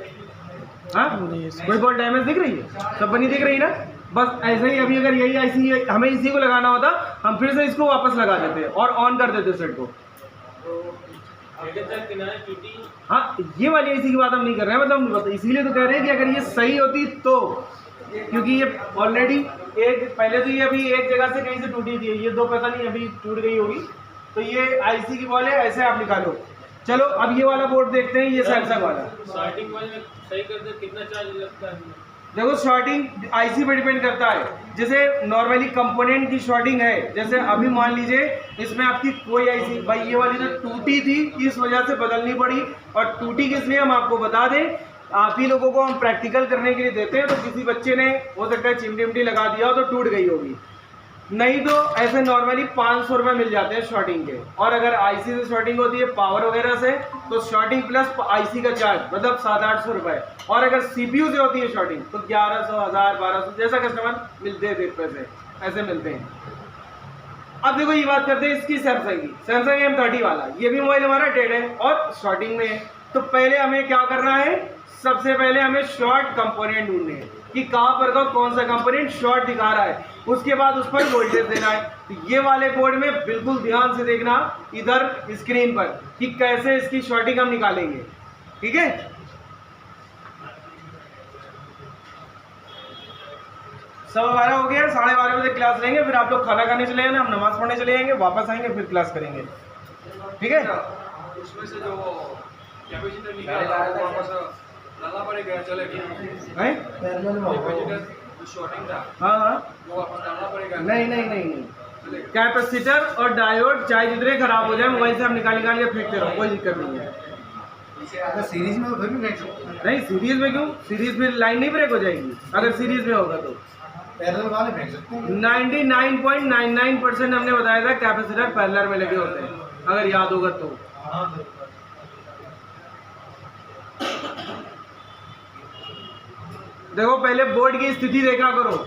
हाँ, कोई बॉल डैमेज दिख रही है? सब बनी दिख रही ना? बस ऐसे ही अभी अगर यही IC हमें इसी को लगाना होता, हम फिर से इसको वापस लगा देते और ऑन कर देते सेट को। हाँ, ये वाली IC की बात हम नहीं कर रहे हैं, मतलब इसीलिए तो कह रहे हैं कि अगर ये सही होती तो, क्योंकि ये ऑलरेडी एक पहले तो ये अभी एक जगह से कहीं से टूटी थी, ये दो पता नहीं अभी टूट गई होगी। तो ये IC की बॉल है, ऐसे आप निकालो। चलो अब ये वाला बोर्ड देखते हैं, ये सैमसंग वाला। स्टार्टिंग में सही करते कितना चार्ज लगता है? देखो शॉर्टिंग IC पर डिपेंड करता है। जैसे नॉर्मली कंपोनेंट की शॉर्टिंग है, जैसे अभी मान लीजिए इसमें आपकी कोई IC, भाई ये वाली तो टूटी थी, इस वजह से बदलनी पड़ी। और टूटी किस लिए हम आपको बता दें, आप ही लोगों को हम प्रैक्टिकल करने के लिए देते हैं। तो किसी बच्चे ने हो सकता है चिमटी विमटी लगा दिया हो तो टूट गई होगी, नहीं तो ऐसे नॉर्मली 500 रुपये मिल जाते हैं शॉर्टिंग के। और अगर IC से शॉर्टिंग होती है पावर वगैरह से, तो शॉर्टिंग प्लस IC का चार्ज मतलब 700-800 रुपये। और अगर CPU से होती है शॉर्टिंग तो 1100, 1000, 1200, जैसा कस्टमर मिलते हैं पैसे ऐसे मिलते हैं। अब देखो ये बात करते हैं इसकी सैमसंग की, सैमसंग M30 वाला। ये भी मोबाइल हमारा डेड है और शॉर्टिंग में है। तो पहले हमें क्या करना है, सबसे पहले हमें शॉर्ट कंपोनेंट ढूंढने हैं कि कहाँ पर का कौन सा कंपोनेंट शॉर्ट दिखा रहा है। उसके बाद उस पर वोल्टेज देना है। तो ये वाले बोर्ड में बिल्कुल ध्यान से देखना इधर स्क्रीन पर कि कैसे इसकी शॉर्टिंग हम निकालेंगे, ठीक है। सवा 12 हो गया, 12:30 बजे क्लास लेंगे, फिर आप लोग खाना खाने चले जाएंगे, हम नमाज पढ़ने चले जाएंगे, वापस आएंगे फिर क्लास करेंगे, ठीक है। उसमें से जो कैपेसिटर निकाला वापस डालना पड़ेगा, चलेगा? हैं? पैरेलल में होगा। हाँ हाँ, नहीं नहीं नहीं नहीं, कैपेसिटर और डायोड चाहे जितने खराब हो जाए मोबाइल से आप निकाल के फेंकते रहो, कोई दिक्कत नहीं है। अगर सीरीज में तो फिर भी फेंक सकते हैं। नहीं सीरीज में क्यों, सीरीज में लाइन नहीं ब्रेक हो जाएगी अगर सीरीज में होगा तो। पैरेलल वाले फेंक सकते हैं। 99.99% हमने बताया था कैपेसिटर पैरेलल में लगे होते हैं, अगर याद होगा तो। देखो पहले बोर्ड की स्थिति देखा करो,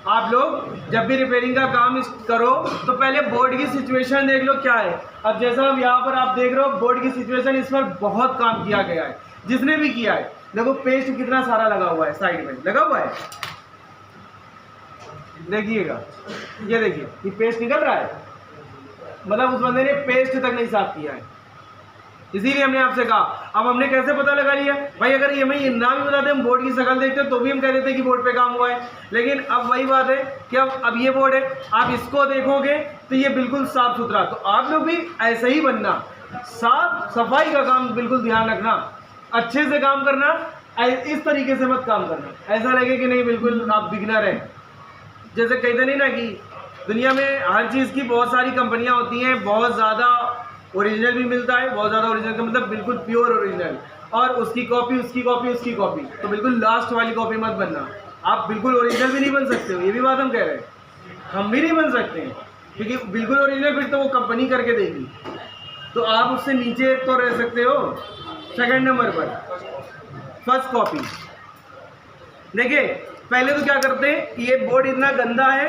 आप लोग जब भी रिपेयरिंग का काम करो तो पहले बोर्ड की सिचुएशन देख लो क्या है। अब जैसा हम यहाँ पर आप देख रहे हो बोर्ड की सिचुएशन, इस पर बहुत काम किया गया है, जिसने भी किया है। देखो पेस्ट कितना सारा लगा हुआ है, साइड में लगा हुआ है, देखिएगा, ये देखिए ये पेस्ट निकल रहा है, मतलब उस बंदे ने पेस्ट तक नहीं साफ किया है, इसीलिए हमने आपसे कहा। अब हमने कैसे पता लगा लिया भाई, अगर ये हमें ना भी बताते, हम बोर्ड की शक्ल देखते तो भी हम कह देते कि बोर्ड पे काम हुआ है। लेकिन अब वही बात है कि अब ये बोर्ड है, आप इसको देखोगे तो ये बिल्कुल साफ सुथरा, तो आप लोग भी ऐसे ही बनना, साफ सफाई का काम बिल्कुल ध्यान रखना, अच्छे से काम करना, इस तरीके से मत काम करना, ऐसा लगे कि नहीं बिल्कुल आप बिगिनर हैं। जैसे कहते नहीं ना कि दुनिया में हर चीज़ की बहुत सारी कंपनियां होती हैं, बहुत ज़्यादा ओरिजिनल भी मिलता है, बहुत ज़्यादा ओरिजिनल का मतलब बिल्कुल प्योर ओरिजिनल, और उसकी कॉपी उसकी कॉपी उसकी कॉपी, तो बिल्कुल लास्ट वाली कॉपी मत बनना। आप बिल्कुल ओरिजिनल भी नहीं बन सकते हो, ये भी बात हम कह रहे हैं, हम भी नहीं बन सकते हैं, क्योंकि बिल्कुल ओरिजिनल फिर तो वो कंपनी करके देगी, तो आप उससे नीचे तो रह सकते हो। सेकंड नंबर पर फर्स्ट कॉपी, देखिए पहले तो क्या करते हैं, ये बोर्ड इतना गंदा है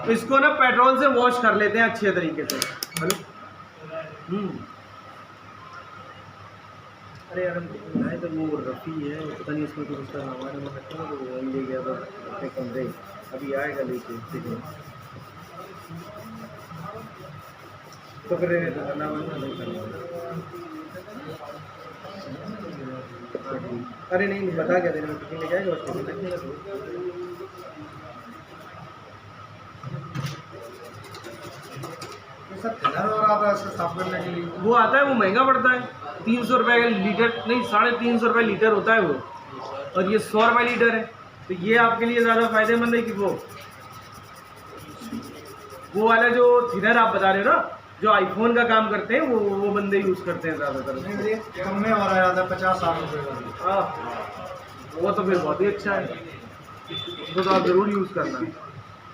तो इसको ना पेट्रोल से वॉश कर लेते हैं अच्छे तरीके से। हेलो अरे यार मैं तो वो रफ़ी है, पता नहीं इसमें कुछ उसका हमारे में रखा है, तो वही ले गया था अपने कमरे, अभी आएगा लेके देखिए, तो फिर करना नहीं करना। अरे नहीं बता क्या देना, कितनी ले जाएगा उसको, सब थिनर और आता है इसको साफ करने के लिए। वो आता है, वो महंगा पड़ता है, 300 रुपये का लीटर, नहीं 350 रुपये लीटर होता है वो, और ये 100 रुपये लीटर है, तो ये आपके लिए ज़्यादा फायदेमंद है कि वो वाला जो थिनर आप बता रहे हो ना, जो आईफोन का काम करते हैं, वो बंदे यूज़ करते हैं ज़्यादातर। कम में और आ जाता है 50-60 रुपये का। हाँ वो तो फिर बहुत ही अच्छा है, उसको तो आप ज़रूर यूज़ करना।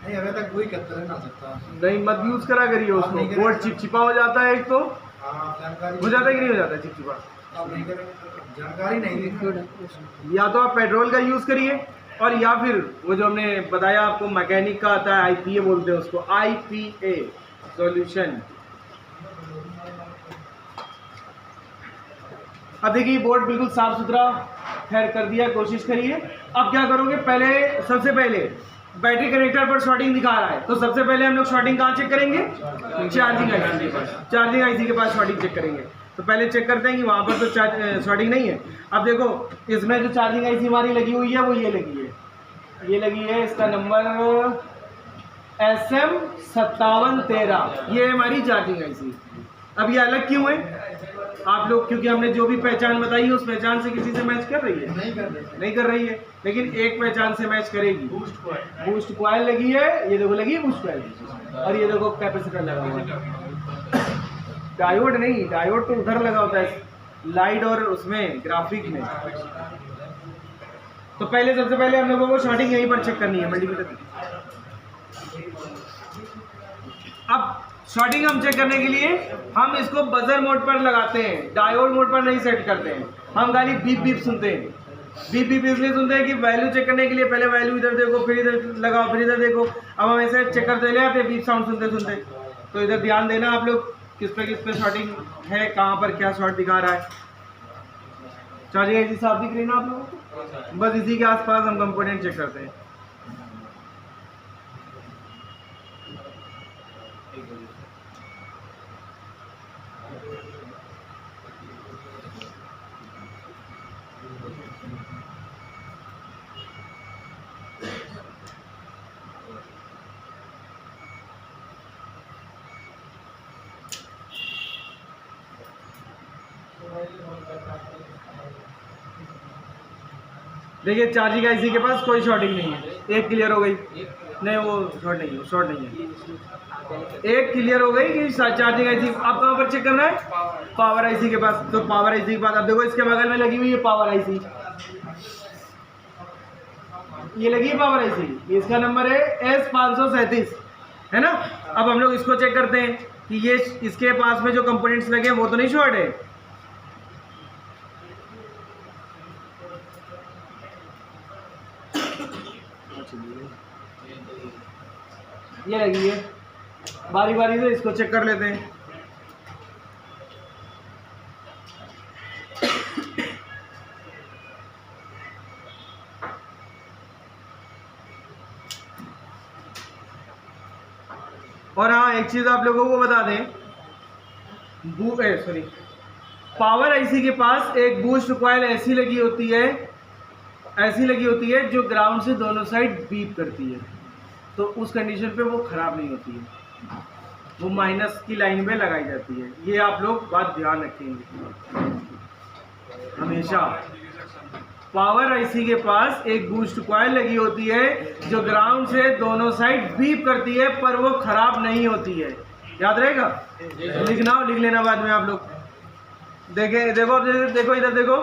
नहीं अभी तक वही करता ना सकता, नहीं मत यूज़ करा करिए उसको, बोर्ड चिपचिपा हो जाता है, एक तो जानकारी हो जाता है कि नहीं हो जाता है चिपचिपा, आप नहीं करेंगे, जानकारी नहीं थी। या तो आप पेट्रोल का यूज़ करिए, और या फिर वो जो हमने बताया आपको मैकेनिक का आता है, IPA बोलते हैं उसको, IPA सॉल्यूशन। अब देखिए बोर्ड बिल्कुल साफ सुथरा खैर कर दिया, कोशिश करिए। अब क्या करोगे, पहले सबसे पहले बैटरी कनेक्टर पर शॉर्टिंग दिखा रहा है, तो सबसे पहले हम लोग शॉर्टिंग कहाँ चेक करेंगे, चार्जिंग IC के पास, चार्जिंग IC के पास शॉर्टिंग चेक करेंगे। तो पहले चेक करते हैं कि वहाँ पर तो शॉर्टिंग नहीं है। अब देखो इसमें जो चार्जिंग IC हमारी लगी हुई है वो ये लगी है, ये लगी है, इसका नंबर SM 5713, ये है हमारी चार्जिंग IC। अब ये अलग क्यों है, आप लोग क्योंकि हमने जो भी पहचान बताई है उस पहचान से किसी से मैच कर रही है, नहीं कर रही है, लेकिन एक पहचान से मैच करेगी। बूस्ट कॉइल लगी है, ये देखो लगी है बूस्ट कॉइल, और ये देखो कैपेसिटर लगा हुआ है। डायोड नहीं, डायोड तो उधर लगा होता है लाइट और उसमें ग्राफिक में। तो पहले सबसे पहले हम लोगों को शॉर्टिंग यहीं पर चेक करनी है, मल्टीमीटर। अब शॉर्टिंग हम चेक करने के लिए हम इसको बजर मोड पर लगाते हैं, डायोड मोड पर नहीं सेट करते हैं, हम खाली बीप बीप सुनते हैं। बीप बीप इसलिए सुनते हैं कि वैल्यू चेक करने के लिए पहले वैल्यू इधर देखो, फिर इधर लगाओ, फिर इधर देखो। अब हम ऐसे चेक करते ले आते हैं बीप साउंड सुनते सुनते। तो इधर ध्यान देना आप लोग, किस पे शॉर्टिंग है, कहाँ पर क्या शॉर्ट दिखा रहा है। चार्जिंग IC साफ दिख रही है ना आप लोगों को, बस इसी के आसपास हम कंपोनेंट चेक करते हैं। देखिए चार्जिंग IC के पास कोई शॉर्टिंग नहीं है, एक क्लियर हो गई, नहीं वो शॉर्ट नहीं है, शॉर्ट नहीं है, एक क्लियर हो गई कि चार्जिंग आईसी। अब कहाँ पर चेक करना है? पावर आईसी के पास। तो पावर आईसी के पास अब देखो इसके बगल में लगी हुई है पावर आईसी, ये लगी है पावर आईसी, इसका नंबर है S537 है ना। अब हम लोग इसको चेक करते हैं कि ये इसके पास में जो कंपोनेंट्स लगे हैं वो तो नहीं शॉर्ट है। ये लगी है, बारी बारी से इसको चेक कर लेते हैं। और हाँ एक चीज़ आप लोगों को बता दें, पावर आईसी के पास एक बूस्ट कॉइल ऐसी लगी होती है जो ग्राउंड से दोनों साइड बीप करती है। तो उस कंडीशन पे वो ख़राब नहीं होती है, वो माइनस की लाइन पे लगाई जाती है। ये आप लोग बात ध्यान रखेंगे हमेशा। पावर आईसी के पास एक बूस्ट कॉइल लगी होती है जो ग्राउंड से दोनों साइड बीप करती है, पर वो खराब नहीं होती है। याद रहेगा? लिखना लिख लेना बाद में आप लोग। देखो इधर देखो,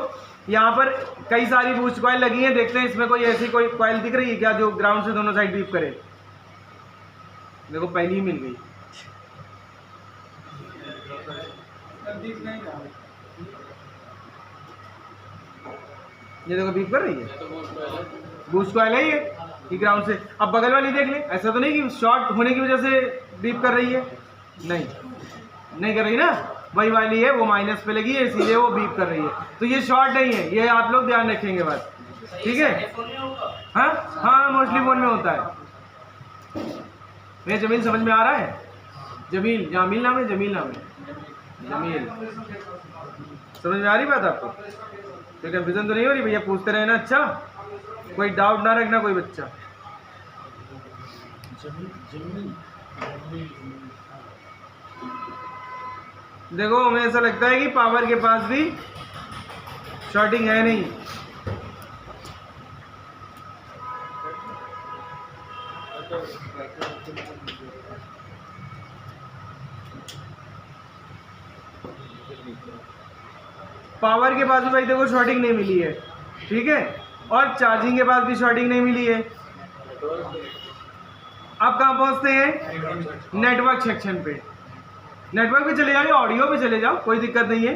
यहाँ पर कई सारी बूस्ट कॉइल लगी हैं। देखते हैं इसमें कोई ऐसी कोई कॉइल दिख रही है क्या जो ग्राउंड से दोनों साइड बीप करे? देखो पहली ही मिल गई। ये देखो बीप कर रही है, बूस्ट कॉइल है ये कि ग्राउंड से। अब बगल वाली देख ले, ऐसा तो नहीं कि शॉर्ट होने की वजह से बीप कर रही है, नहीं कर रही ना, वही वाली है, वो माइनस पे लगी है इसीलिए वो बीप कर रही है। तो ये शॉर्ट नहीं है, ये आप लोग ध्यान रखेंगे बात, ठीक है? हाँ मोस्टली फोन में होता है। मेरे जमील समझ में आ रहा है? जमील, जामिल नाम है, जमील नाम है, जमील। समझ में आ रही बात आपको? तो कंफ्यूजन तो नहीं हो रही भैया? पूछते रहे ना, अच्छा कोई डाउट ना रखना कोई बच्चा। देखो हमें ऐसा लगता है कि पावर के पास भी शॉर्टिंग है नहीं। पावर के पास भी भाई देखो शॉर्टिंग नहीं मिली है, ठीक है, और चार्जिंग के पास भी शॉर्टिंग नहीं मिली है। अब कहाँ पहुँचते हैं? नेटवर्क सेक्शन पे। नेटवर्क पे चले जाओ या ऑडियो पे चले जाओ, कोई दिक्कत नहीं है।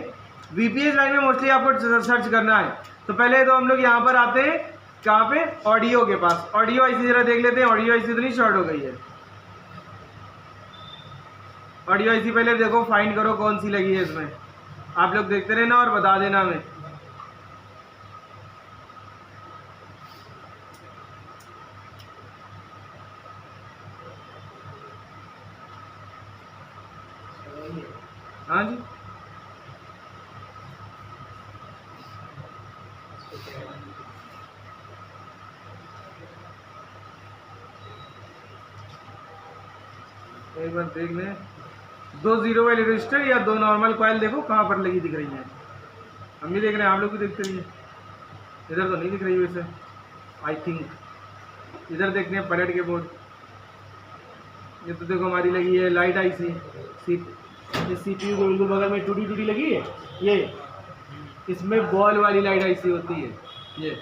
वीपीएस लाइन में मोस्टली आपको सर्च करना है। तो पहले तो हम लोग यहाँ पर आते हैं, कहाँ पे? ऑडियो के पास। ऑडियो आईसी जरा देख लेते हैं, ऑडियो आईसी तो नहीं शॉर्ट हो गई है। ऑडियो आईसी पहले देखो, फाइंड करो कौन सी लगी है इसमें। आप लोग देखते रहना और बता देना हमें। हाँ जी, एक बार देख लें। 2 जीरो वाले रजिस्टर या 2 नॉर्मल कॉइल देखो कहाँ पर लगी दिख रही है। हम भी देख रहे हैं, आप लोग भी देखते रहिए। इधर तो नहीं दिख रही वैसे, आई थिंक। इधर देखते हैं पलट के बोर्ड। ये तो देखो हमारी लगी है लाइट आईसी। सीपीयू को बिल्कुल बगल में टूटी लगी है। ये इसमें बॉल वाली लाइट आईसी होती है ये।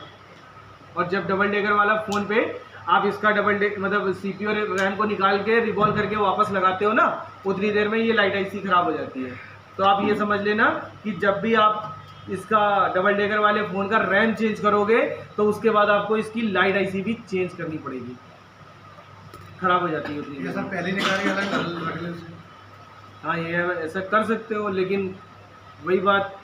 और जब डबल डेकर वाला फ़ोन पे आप इसका डबल डेक मतलब सीपीयू और रैम को निकाल के रिवॉल्व करके वापस लगाते हो ना, उतनी देर में ये लाइट आईसी ख़राब हो जाती है। तो आप ये समझ लेना कि जब भी आप इसका डबल डेकर वाले फ़ोन का रैम चेंज करोगे तो उसके बाद आपको इसकी लाइट आईसी भी चेंज करनी पड़ेगी, ख़राब हो जाती है उतनी। ये सब पहले निकाल के अलग रख ले उसे। हाँ ये ऐसा कर सकते हो, लेकिन वही बात,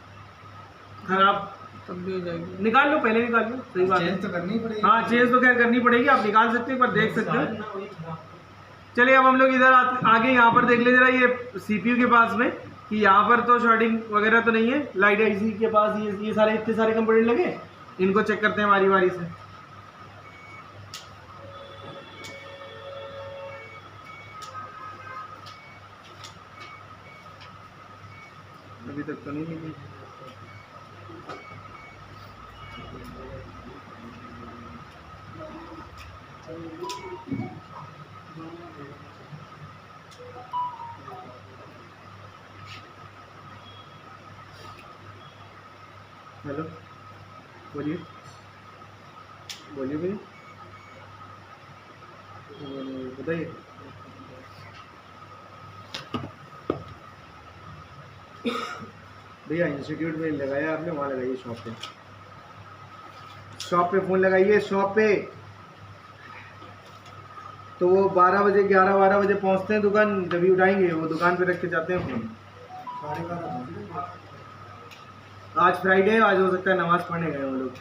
ख़राब तब भी हो जाएगी। निकाल लो, पहले निकाल लो, सही बात है। चेंज तो करनी पड़ेगी। हाँ चेंज तो खैर करनी पड़ेगी, आप निकाल सकते हो, एक बार देख सकते हो। चलिए अब हम लोग इधर आगे यहाँ पर देख ले जरा, ये सीपीयू के पास में कि यहाँ पर तो शॉर्टिंग वगैरह तो नहीं है। लाइट आईसी के पास ये सारे इतने सारे कंपोनेंट लगे, इनको चेक करते हैं बारी बारी से। अभी तक तो नहीं लगी। हेलो, बोलिए बोलिए भैया, बताइए। भैया इंस्टीट्यूट में लगाया आपने, वहाँ लगाइए शॉप पे, शॉप पे फ़ोन लगाइए, शॉप पे। तो वो 12 बजे 11-12 बजे पहुँचते हैं दुकान, जब भी उठाएंगे वो दुकान पे रख के जाते हैं फ़ोन। 12:30 आज फ्राइडे है, आज हो सकता है नमाज़ पढ़ने गए वो लोग।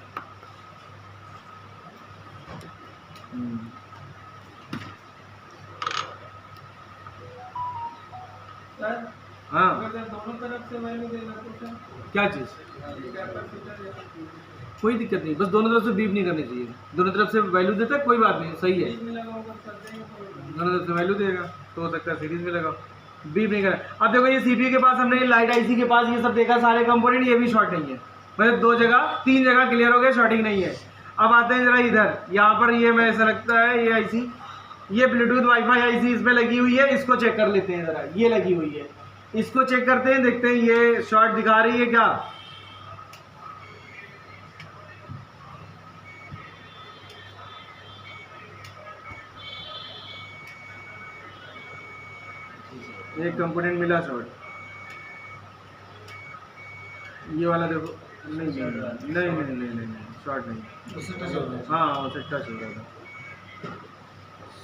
सर हाँ, अगर दोनों तरफ से वैल्यू देना तो सर क्या चीज़? कैपेसिटर या कोई दिक्कत नहीं, बस दोनों तरफ से बीप नहीं करनी चाहिए। दोनों तरफ से वैल्यू देता है, कोई बात नहीं, सही है। बीच में लगा होगा सर देंगे तो दोनों तरफ से वैल्यू देगा तो हो सकता है सीरीज में लगाओ, बीप नहीं करा। अब देखो ये सीपीयू के पास हमने लाइट आईसी के पास ये सब देखा सारे कंपोनेंट, ये भी शॉर्ट नहीं है, मतलब 2 जगह 3 जगह क्लियर हो गया, शॉर्टिंग नहीं है। अब आते हैं जरा इधर, यहाँ पर ये मैं ऐसा लगता है ये आईसी, ये ब्लूटूथ वाईफाई आईसी इसमें लगी हुई है, इसको चेक कर लेते हैं जरा, ये लगी हुई है, इसको चेक करते हैं, देखते हैं ये शॉर्ट दिखा रही है क्या। एक कंपोनेंट मिला शॉर्ट, ये वाला देखो, नहीं शॉर्ट नहीं, उससे टच हो रहा है। हाँ वो से टच हो रहा था,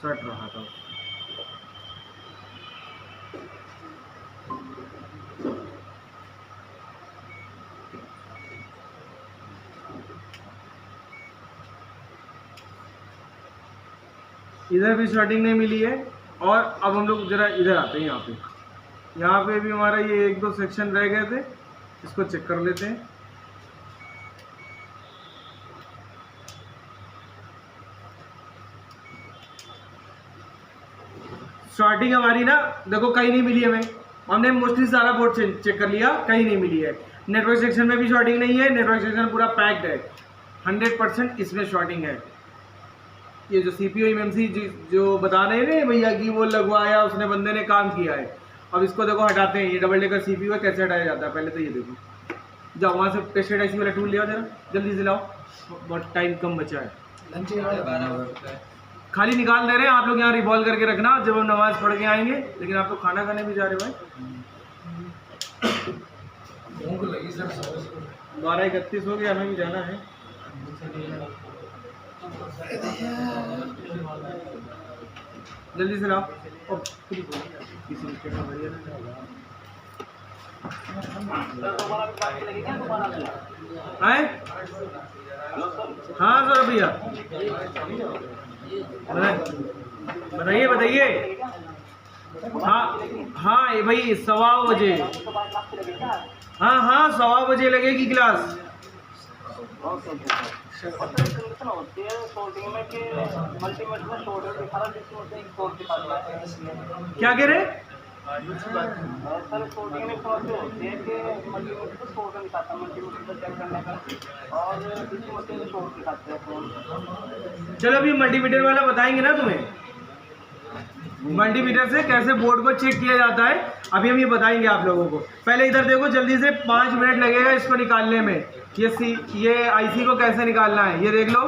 शॉर्ट रहा था। इधर भी शॉर्टिंग नहीं मिली है। और अब हम लोग जरा इधर आते हैं, यहाँ पे भी हमारा ये 1-2 सेक्शन रह गए थे, इसको चेक कर लेते हैं। शॉर्टिंग हमारी ना देखो कहीं नहीं मिली हमें, हमने मोस्टली सारा बोर्ड चेक कर लिया, कहीं नहीं मिली है। नेटवर्क सेक्शन में भी शॉर्टिंग नहीं है, नेटवर्क सेक्शन पूरा पैक्ड है, 100% इसमें शॉर्टिंग है। ये जो सीपीयू एमएमसी जो बता रहे हैं भैया कि वो लगवाया उसने, बंदे ने काम किया है। अब इसको देखो हटाते हैं, ये डबल डेकर सीपीयू है, कैसे हटाया जाता है पहले तो ये देखो। जाओ वहाँ से पेस्टेड आईसी वाला टूल ले आओ, जरा जल्दी से लाओ, बहुत टाइम कम बचा है। लंच के बाद खाली निकाल दे रहे हैं, आप लोग यहाँ रिवॉल्व करके रखना जब हम नमाज पढ़ के आएंगे, लेकिन आप लोग खाना खाने भी जा रहे हो भाई। भूख लगी सर, 12:31 हो गया, हमें भी जाना है। जल्दी से लाओ। किसी आए? हाँ सर भैया बताइए बताइए। हाँ हाँ ये भाई 1:15 बजे, हाँ हाँ 1:15 बजे लगेगी क्लास। क्या कह रहे? चलो अभी मल्टीमीटर वाला बताएंगे ना तुम्हें, मल्टीमीटर से कैसे बोर्ड को चेक किया जाता है, अभी हम ये बताएंगे आप लोगों को। पहले इधर देखो जल्दी से, 5 मिनट लगेगा इसको निकालने में। ये आईसी को कैसे निकालना है ये देख लो।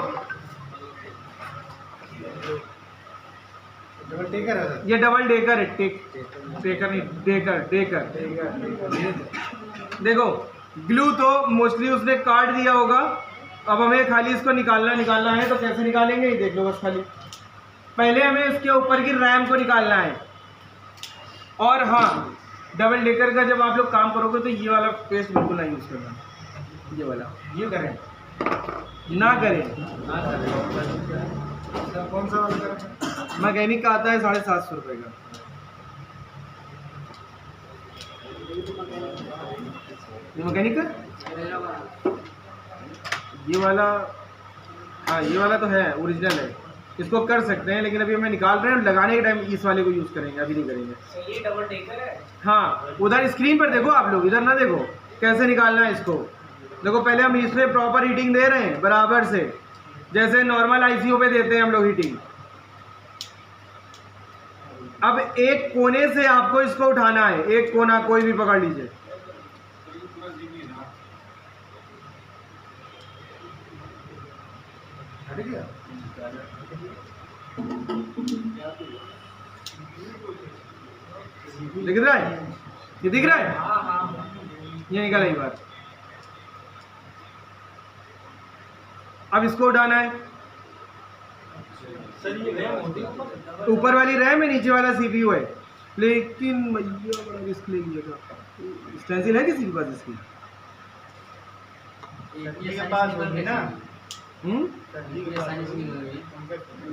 डबल टेकर है सर, ये डबल डेकर है, टेकर नहीं डेकर। देखो ग्लू तो मोस्टली उसने काट दिया होगा, अब हमें खाली इसको निकालना है। तो कैसे निकालेंगे ये देख लो बस। खाली पहले हमें इसके ऊपर की रैम को निकालना है। और हाँ डबल डेकर का जब आप लोग काम करोगे तो ये वाला पेस्ट बिल्कुल ना यूज़ करना, ये वाला ये करें ना करें। सर कौन सा वाला करें? मैकेनिक का आता है 750 रुपये का। ये मैकेनिक का ये वाला, हाँ ये वाला तो है, ओरिजिनल है, इसको कर सकते हैं। लेकिन अभी हमें निकाल रहे हैं, लगाने के टाइम इस वाले को यूज़ करेंगे, अभी नहीं करेंगे। ये डबल डेकर है। हाँ उधर स्क्रीन पर देखो आप लोग, इधर ना देखो कैसे निकालना है इसको। देखो पहले हम इसमें प्रॉपर हीटिंग दे रहे हैं बराबर से, जैसे नॉर्मल आईसीयू पे देते हैं हम लोग हीटिंग। अब एक कोने से आपको इसको उठाना है, एक कोना कोई भी पकड़ लीजिए। हट गया। दिख रहा है, ये दिख रहा है, ये निकला एक बार। अब इसको उठाना है, ऊपर वाली रैम है, नीचे वाला सीपीयू है। लेकिन भैया बड़ा रिस्क ले लिया, स्टेंसिल है किसी के पास इसकी?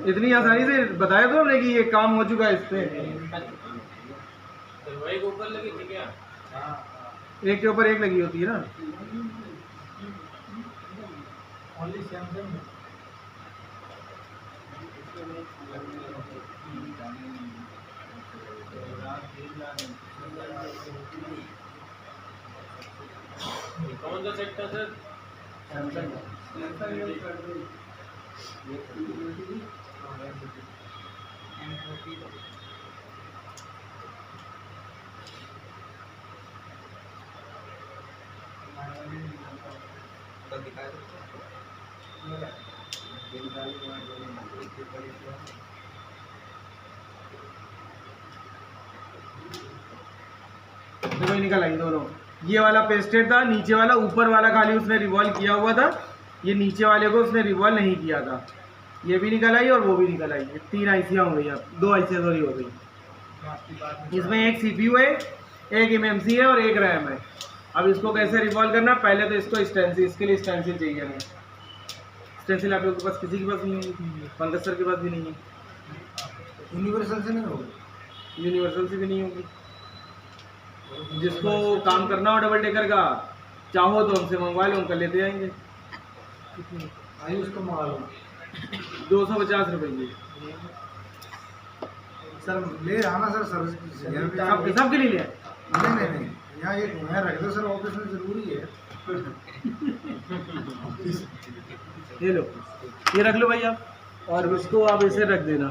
इतनी आसानी से बताया तो हमने कि ये काम हो चुका है इस पे। एक ऊपर लगी थी क्या? एक के ऊपर एक लगी होती है ना। Only Samsung. कौन सा सेक्टर सर? देखो ये निकल आई दोनों। ये वाला पेस्टेड था, नीचे वाला, ऊपर वाला खाली उसने रिवॉल्व किया हुआ था, ये नीचे वाले को उसने रिवॉल्व नहीं किया था। ये भी निकल आई और वो भी निकल आई। ये 3 आईसियाँ हो गई, अब 2 आईसियाँ सॉरी हो गई। इसमें एक सीपीयू है, एक एमएमसी है और एक रैम है। अब इसको कैसे रिवॉल्व करना, पहले तो इसको स्टेंसिल, इसके लिए स्टेंसिल चाहिए हमें। स्टेंसिल आप लोगों के पास किसी के पास नहीं है, पंकज सर के पास भी नहीं है, यूनिवर्सल से नहीं होगा। यूनिवर्सल से भी नहीं होगी। जिसको काम करना हो डबल डेकर का, चाहो तो हमसे मंगवा लो, हम कर लेते जाएंगे। आइए उसको मंगा लो। 250 रुपये की सर ले आना सर सर्विस। सबके लिए ले आए। नहीं नहीं नहीं, यहाँ एक नया रख दो सर, ऑफिस में जरूरी है। ये लो, ये रख लो भाई आप, और उसको आप ऐसे रख देना।